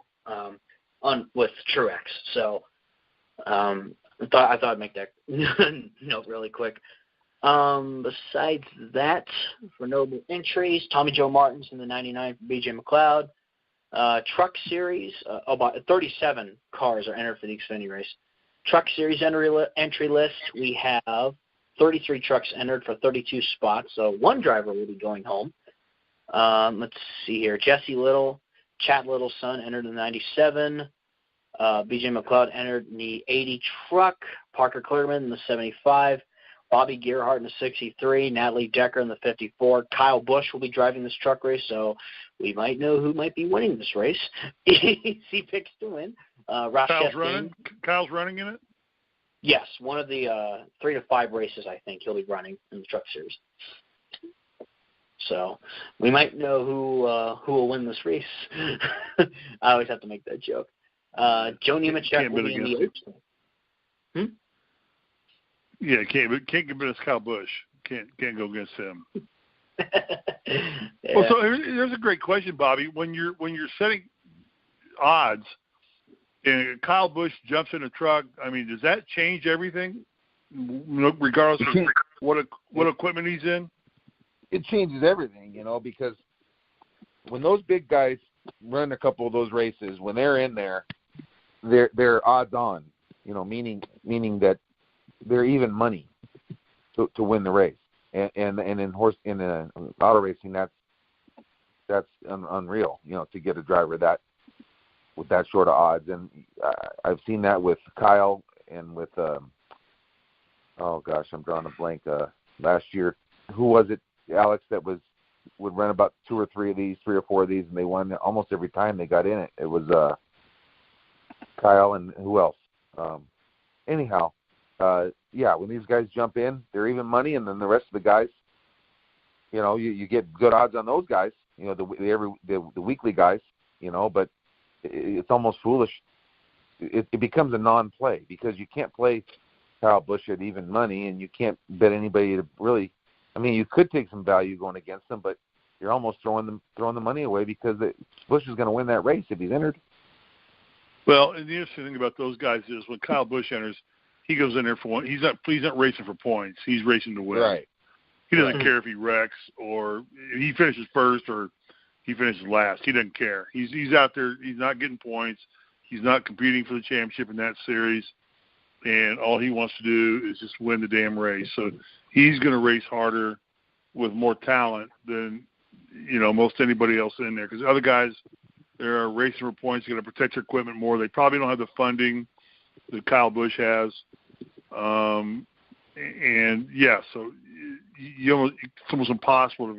with Truex. So I thought I'd make that note really quick. Besides that, for notable entries, Tommy Joe Martins in the 99 for BJ McLeod. Truck Series, about 37 cars are entered for the Xfinity race. Truck Series entry list, we have 33 trucks entered for 32 spots, so one driver will be going home. Let's see here. Jesse Little, Chad Little's son, entered in the 97. BJ McLeod entered in the 80 truck. Parker Kligerman in the 75. Bobby Gerhardt in the 63, Natalie Decker in the 54. Kyle Busch will be driving this truck race, so we might know who might be winning this race. He picks to win. Kyle's running in it? Yes, one of the 3 to 5 races I think he'll be running in the truck series. So we might know who will win this race. I always have to make that joke. Joe Nemechek will be in the Oaks. Yeah, can't get against Kyle Busch. Can't go against him. Yeah. Well, so here's a great question, Bobby. When you're setting odds, and Kyle Busch jumps in a truck, I mean, does that change everything, regardless of what equipment he's in? It changes everything, because when those big guys run a couple of those races, when they're in there, they're odds on, meaning that they're even money to win the race. And in auto racing, that's unreal, to get a driver with that short of odds. And I've seen that with Kyle and with I'm drawing a blank. Last year, who was it, Alex, that would run about 3 or 4 of these, and they won almost every time they got in it. It was Kyle and who else? Anyhow, when these guys jump in, they're even money, and then the rest of the guys, you get good odds on those guys, the weekly guys, but it's almost foolish. It becomes a non-play because you can't play Kyle Busch at even money, and you can't bet anybody to really. I mean, you could take some value going against them, but you're almost throwing the money away because Busch is going to win that race if he's entered. Well, and the interesting thing about those guys is when Kyle Busch enters, he goes in there for one. He's not racing for points. He's racing to win. Right. He doesn't care if he wrecks or he finishes first or he finishes last. He doesn't care. He's out there. He's not getting points. He's not competing for the championship in that series. And all he wants to do is just win the damn race. So he's going to race harder with more talent than, most anybody else in there. Because other guys, they're racing for points, going to protect their equipment more. They probably don't have the funding that Kyle Busch has. So it's almost impossible,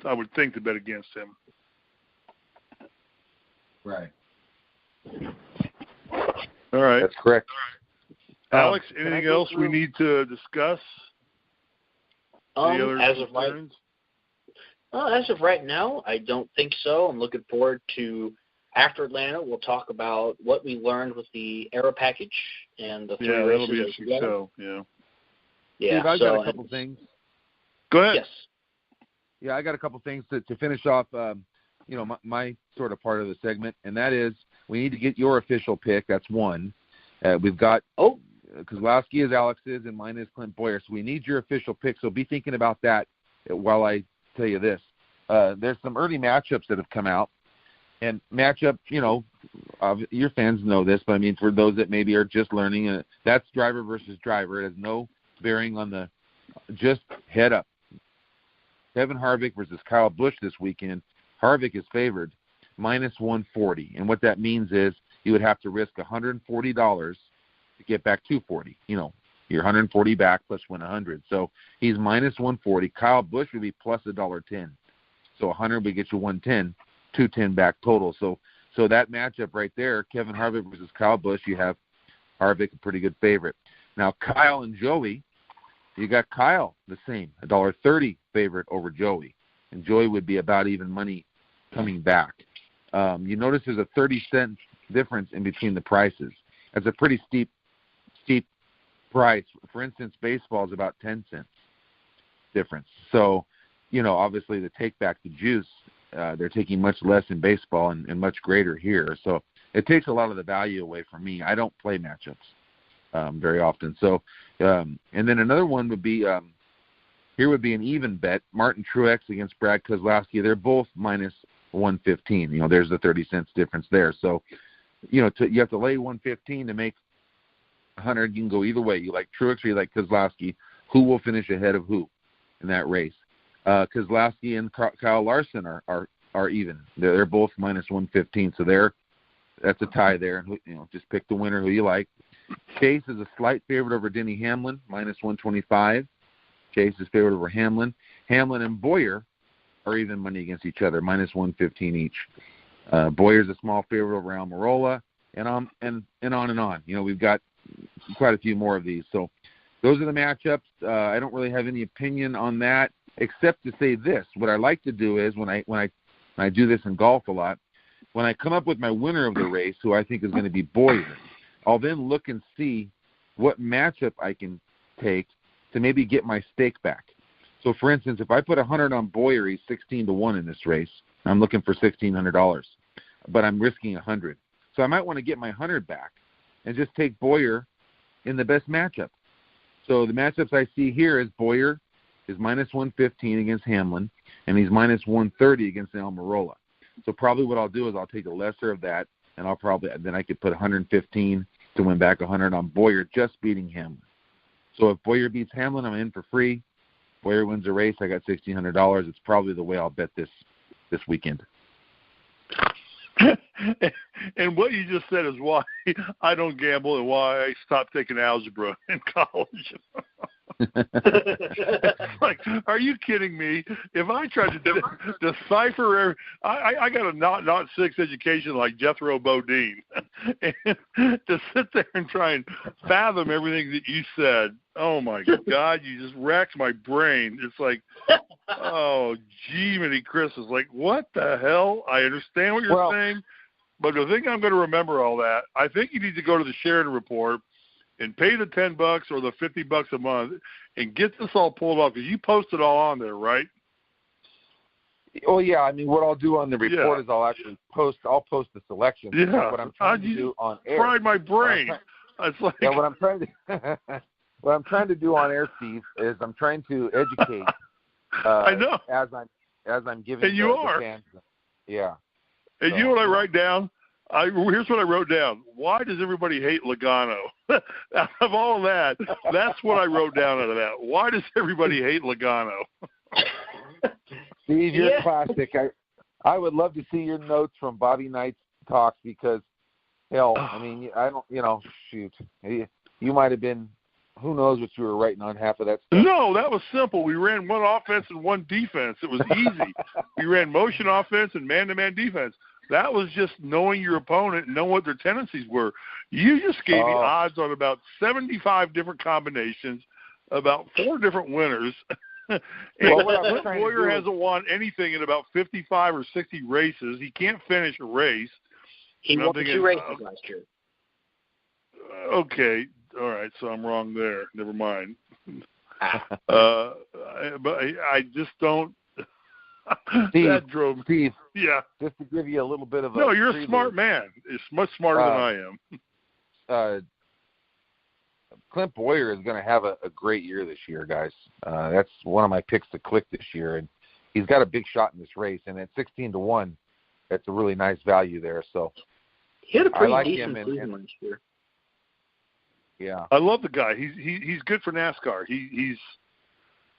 I would think, to bet against him. Right. All right. That's correct. Alex, anything else we need to discuss? As of right now, I don't think so. I'm looking forward to, after Atlanta, we'll talk about what we learned with the Aero package and the 3 races. That'll be a interesting show. Yeah. Steve, I've got a couple things. Go ahead. Yes. Yeah, I got a couple things to finish off, my sort of part of the segment, and that is we need to get your official pick. That's one. We've got Kozlowski is Alex's and mine is Clint Boyer, so we need your official pick. So be thinking about that while I tell you this. There's some early matchups that have come out, and matchup, your fans know this, but I mean for those that maybe are just learning, that's driver versus driver. It has no bearing on just head up. Kevin Harvick versus Kyle Busch this weekend. Harvick is favored -140, and what that means is you would have to risk $140 to get back $240. You're 140 back plus win 100. So he's -140. Kyle Busch would be plus $1.10. So 100 would get you 110, 210 back total. So that matchup right there, Kevin Harvick versus Kyle Busch, you have Harvick a pretty good favorite. Now Kyle and Joey, you got Kyle the same, $1.30 favorite over Joey, and Joey would be about even money coming back. You notice there's a 30-cent difference in between the prices. That's a pretty steep price. For instance, baseball is about 10 cents difference. So, obviously to take back the juice, they're taking much less in baseball and much greater here. So it takes a lot of the value away from me. I don't play matchups very often. So, and then another one would be, here would be an even bet, Martin Truex against Brad Keselowski. They're both -115. There's the 30 cents difference there. So, you have to lay 115 to make 100. You can go either way. You like Truex or you like Keselowski. Who will finish ahead of who in that race? Keselowski and Kyle Larson are even. They're both -115. So that's a tie there. Just pick the winner who you like. Chase is a slight favorite over Denny Hamlin, -125. Chase is favored over Hamlin. Hamlin and Boyer are even money against each other, -115 each. Boyer's a small favorite over Almirola, and on and on. We've got quite a few more of these. So those are the matchups. I don't really have any opinion on that. except to say this. What I like to do is when I do this in golf a lot, when I come up with my winner of the race, who I think is going to be Boyer, I'll then look and see what matchup I can take to maybe get my stake back. So, for instance, if I put 100 on Boyer, he's 16-1 in this race. I'm looking for $1,600, but I'm risking 100. So I might want to get my 100 back and just take Boyer in the best matchup. So the matchups I see here is Boyer is minus 115 against Hamlin, and he's minus 130 against Almirola. So probably what I'll do is I'll take the lesser of that, and then I could put 115 to win back 100 on Boyer just beating Hamlin. So if Boyer beats Hamlin, I'm in for free. Boyer wins the race, I got $1,600. It's probably the way I'll bet this weekend. And what you just said is why I don't gamble and why I stopped taking algebra in college. Like, are you kidding me? If I tried to decipher, I got a not 6 education like Jethro Bodine, and to sit there and try and fathom everything that you said, oh my God, you just racked my brain. It's like, oh, gee, many Chris is like, what the hell? I understand what you're saying, but the thing I'm going to remember all that, I think you need to go to the Sheridan Report and pay the $10 or the $50 a month and get this all pulled off, because you post it all on there, right? Oh yeah, I mean, what I'll do on the report is I'll actually post the selection. Yeah, what I'm trying to do on air. Fried my brain. It's like, yeah, what I'm trying to do on air, Steve, is I'm trying to educate. I know. As I'm giving and you are. the fans. Yeah. And so, you know what I write down? Here's what I wrote down. Why does everybody hate Logano? Out of all that, that's what I wrote down out of that. Why does everybody hate Logano? Steve, you're classic. I would love to see your notes from Bobby Knight's talks, because, hell, I mean, I don't, shoot. You might have been, who knows what you were writing on half of that stuff. No, that was simple. We ran one offense and one defense. It was easy. We ran motion offense and man-to-man defense. That was just knowing your opponent and knowing what their tendencies were. You just gave me odds on about 75 different combinations, about 4 different winners. And Clint Boyer hasn't won anything in about 55 or 60 races. He can't finish a race. He won 2 races last year. Okay. All right. So I'm wrong there. Never mind. But I just don't. Steve, that drove Steve, yeah. Just to give you a little bit of No, you're a smart man. It's much smarter than I am. Clint Boyer is going to have a great year this year, guys. That's one of my picks to click this year, and he's got a big shot in this race. And at 16-1, that's a really nice value there. So he had a pretty decent season last year. Yeah, I love the guy. He's good for NASCAR. He's he's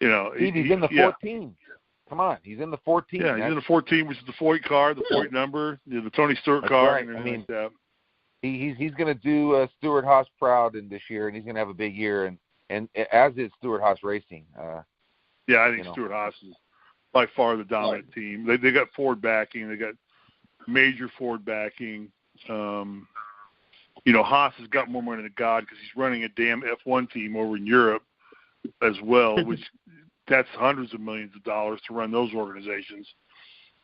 in the 14. Come on, he's in the 14. Yeah, he's in the 14, which is the Foyt car, the Foyt number, the Tony Stewart car. Right. And I mean, like that. He's going to do Stewart Haas proud in this year, and he's going to have a big year, and as is Stewart Haas Racing. Yeah, I think Stewart Haas is by far the dominant team. They got Ford backing. They got major Ford backing. Haas has got more money than God, because he's running a damn F1 team over in Europe as well, which that's hundreds of millions of dollars to run those organizations.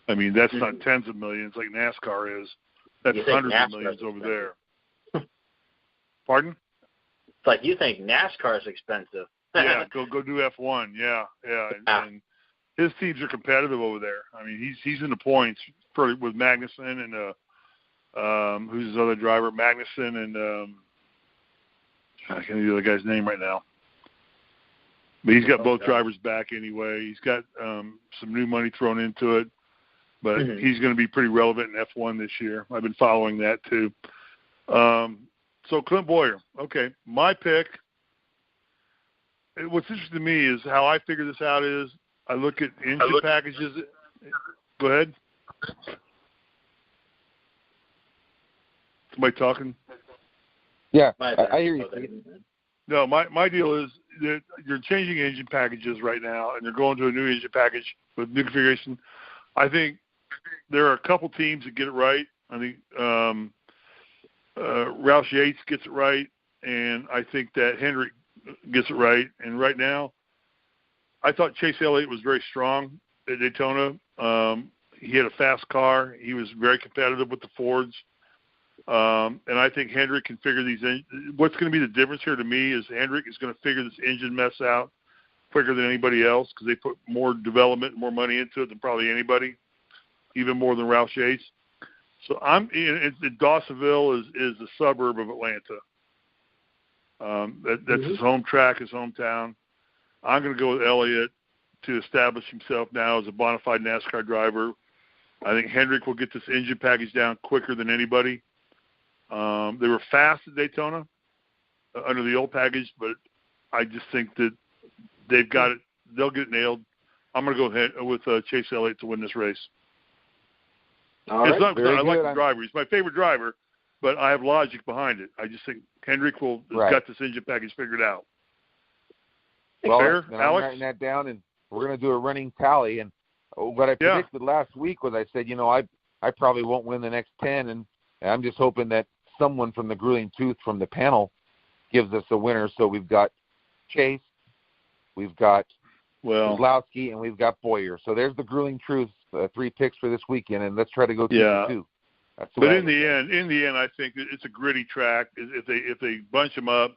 I mean, that's not tens of millions like NASCAR is. That's hundreds of millions over there. Pardon? It's like you think NASCAR is expensive. Yeah, go do F1. Yeah. And his teams are competitive over there. I mean, he's in the points with Magnussen and who's his other driver? Magnussen and I can't think of the other guy's name right now. But he's got both drivers back anyway. He's got some new money thrown into it. But he's going to be pretty relevant in F1 this year. I've been following that too. So Clint Boyer. Okay, my pick. What's interesting to me is how I figure this out is I look at engine packages. Go ahead. Somebody talking? Yeah, I hear you. No, my deal is that you're changing engine packages right now, and they're going to a new engine package with new configuration. I think there are a couple teams that get it right. I think Roush Yates gets it right, and I think that Hendrick gets it right. And right now, I thought Chase Elliott was very strong at Daytona. He had a fast car. He was very competitive with the Fords. And I think Hendrick can figure these in. What's going to be the difference here to me is Hendrick is going to figure this engine mess out quicker than anybody else because they put more development, more money into it than probably anybody, even more than Roush Yates. So Dawsonville is a suburb of Atlanta. That's his home track, his hometown. I'm going to go with Elliott to establish himself now as a bona fide NASCAR driver. I think Hendrick will get this engine package down quicker than anybody. They were fast at Daytona under the old package, but I just think that they've got it. They'll get it nailed. I'm going to go with Chase Elliott to win this race. All right, I like the driver. He's my favorite driver, but I have logic behind it. I just think Hendrick has got this engine package figured out. Well, fair, I'm Alex? writing that down, and we're going to do a running tally. And what I predicted last week was I said, I probably won't win the next 10, and I'm just hoping that someone from the grueling tooth from the panel gives us a winner. So we've got Chase, we've got Kozlowski, and we've got Boyer. So there's the grueling truth, 3 picks for this weekend, and let's try to go 2-2. But in the end, I think it's a gritty track. If they bunch him up,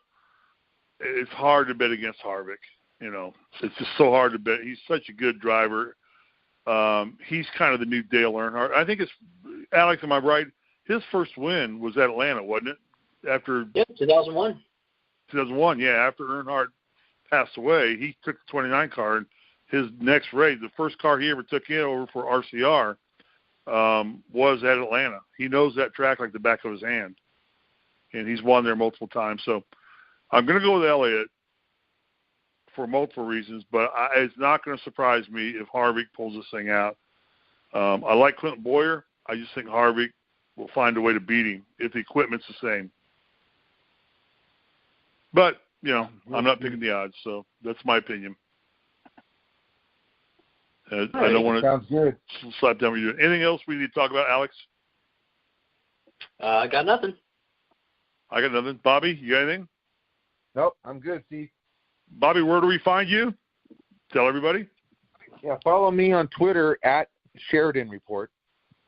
it's hard to bet against Harvick. It's just so hard to bet. He's such a good driver. He's kind of the new Dale Earnhardt. I think Alex, am I right? His first win was at Atlanta, wasn't it? 2001. 2001, yeah. After Earnhardt passed away, he took the 29 car, and his next race, the first car he ever took in over for RCR, was at Atlanta. He knows that track like the back of his hand, and he's won there multiple times. So I'm going to go with Elliott for multiple reasons, but it's not going to surprise me if Harvick pulls this thing out. I like Clinton Boyer. I just think Harvick will find a way to beat him if the equipment's the same. But, I'm not picking the odds, so that's my opinion. I don't want to slap down what you're doing. Anything else we need to talk about, Alex? I got nothing. I got nothing. Bobby, you got anything? Nope, I'm good, Steve. Bobby, where do we find you? Tell everybody. Yeah, follow me on Twitter at Sheridan Report.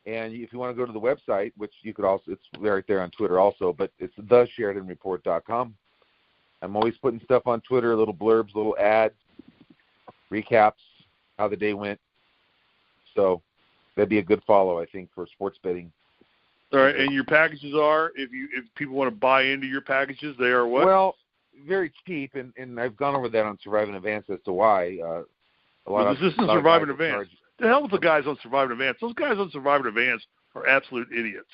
And if you want to go to the website, which you could also, it's right there on Twitter also, but it's thesheridanreport.com. I'm always putting stuff on Twitter, little blurbs, little ads, recaps, how the day went. So that'd be a good follow, I think, for sports betting. All right, and your packages are, if people want to buy into your packages, they are what? Well, very cheap, and I've gone over that on Survive in Advance as to why. This isn't Survive in Advance. The hell with the guys on Survive in Advance. Those guys on Survive in Advance are absolute idiots.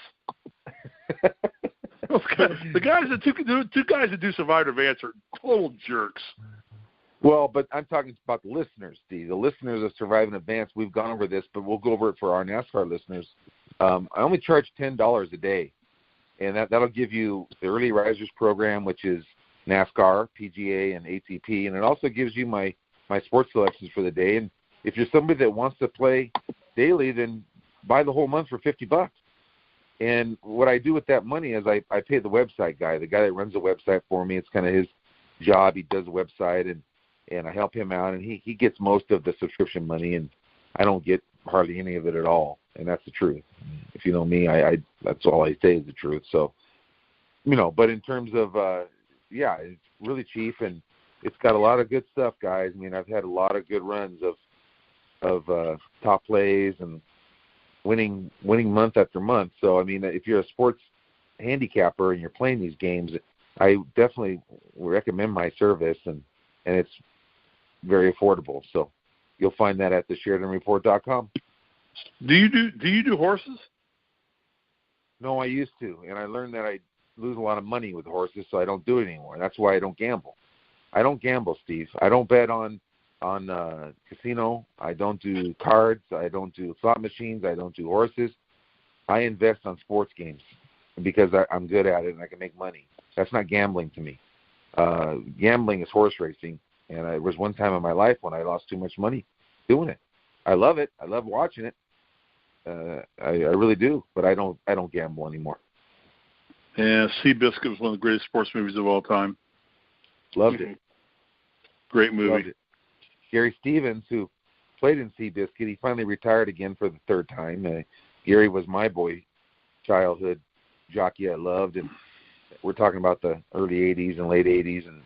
The guys that do Survive in Advance are total jerks. Well, but I'm talking about the listeners, Steve. The listeners of Survive in Advance, we've gone over this, but we'll go over it for our NASCAR listeners. I only charge $10 a day, and that'll give you the Early Risers program, which is NASCAR, PGA, and ATP, and it also gives you my sports selections for the day. And if you're somebody that wants to play daily, then buy the whole month for $50. And what I do with that money is I pay the website guy, the guy that runs the website for me. It's kind of his job. He does the website, and I help him out, and he gets most of the subscription money, and I don't get hardly any of it at all. And that's the truth. If you know me, I that's all I say is the truth. So, but in terms of, it's really cheap, and it's got a lot of good stuff, guys. I mean, I've had a lot of good runs of top plays and winning month after month. So, I mean, if you're a sports handicapper and you're playing these games, I definitely recommend my service, and it's very affordable. So you'll find that at thesheridanreport.com. Do you do horses? No, I used to, and I learned that I lose a lot of money with horses, so I don't do it anymore. That's why I don't gamble. I don't gamble, Steve. I don't bet on casino. I don't do cards. I don't do slot machines. I don't do horses. I invest on sports games because I'm good at it and I can make money. That's not gambling to me. Gambling is horse racing, and it was one time in my life when I lost too much money doing it. I love it. I love watching it. I really do, but I don't gamble anymore. Yeah, Seabiscuit was one of the greatest sports movies of all time. Loved it. Great movie. Loved it. Gary Stevens, who played in Seabiscuit, he finally retired again for the third time. Gary was my boy childhood jockey I loved, and we're talking about the early 80s and late 80s, and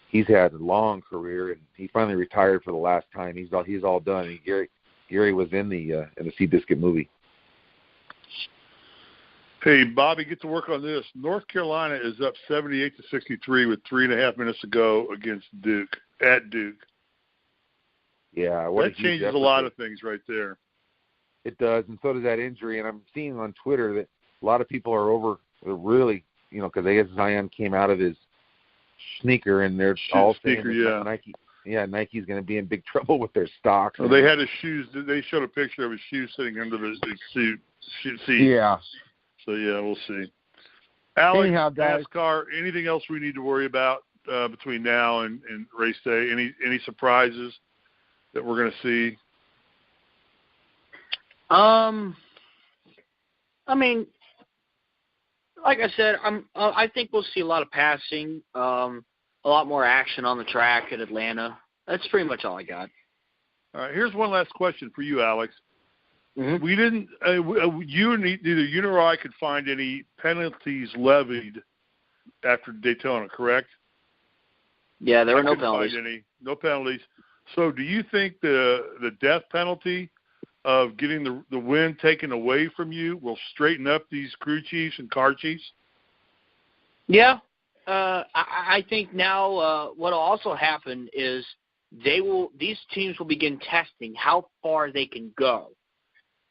he's had a long career, and he finally retired for the last time. He's all done. And Gary was in the Seabiscuit movie. Hey, Bobby, get to work on this. North Carolina is up 78-63 with 3.5 minutes to go against Duke, at Duke. Yeah, that changes a lot of things right there. It does, and so does that injury. And I'm seeing on Twitter that a lot of people are really, because I guess Zion came out of his sneaker, and they're all saying Nike. Yeah, Nike's going to be in big trouble with their stocks. Well, they had his shoes. They showed a picture of his shoes sitting under the seat. Yeah. So, yeah, we'll see. Alex, anyhow, guys, NASCAR, anything else we need to worry about between now and race day? Any surprises that we're going to see? I mean, like I said, I think we'll see a lot of passing, a lot more action on the track at Atlanta. That's pretty much all I got. All right, here's one last question for you, Alex. Mm-hmm. We didn't. Neither you nor I could find any penalties levied after Daytona, correct? Yeah, there were no penalties. No penalties. So, do you think the death penalty of getting the win taken away from you will straighten up these crew chiefs and car chiefs? Yeah, I think now what will also happen is these teams will begin testing how far they can go.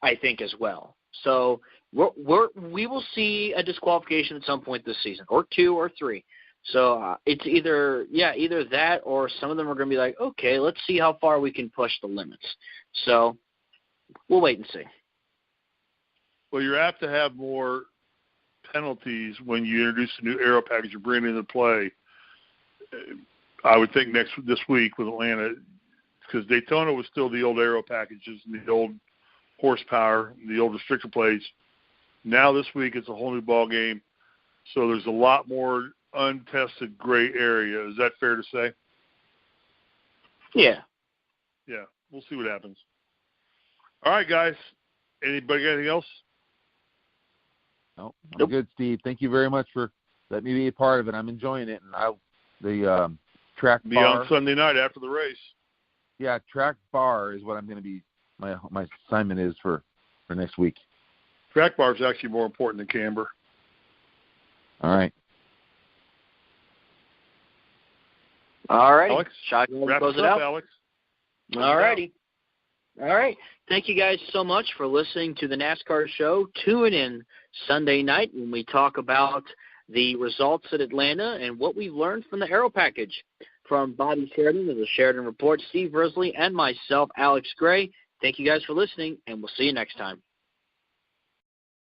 I think as well. So we will see a disqualification at some point this season, or 2 or 3. So it's either that, or some of them are going to be like, okay, let's see how far we can push the limits. So we'll wait and see. Well, you're apt to have more penalties when you introduce a new aero package you're bringing into play. I would think this week with Atlanta, because Daytona was still the old aero packages and the old horsepower, the old restrictor plates. Now this week it's a whole new ball game, so there's a lot more untested gray area. Is that fair to say? Yeah. Yeah, we'll see what happens. All right, guys. Anybody got anything else? No, I'm good, Steve. Thank you very much for letting me be a part of it. I'm enjoying it, and the track be bar on Sunday night after the race. Yeah, track bar is what I'm going to be. My assignment is for next week. Track bar is actually more important than camber. All right. All right. Alex, wrap us up, Alex. All righty. All right. Thank you guys so much for listening to the NASCAR Show. Tune in Sunday night when we talk about the results at Atlanta and what we've learned from the aero package. From Bobby Sheridan of the Sheridan Report, Steve Risley, and myself, Alex Gray. Thank you guys for listening, and we'll see you next time.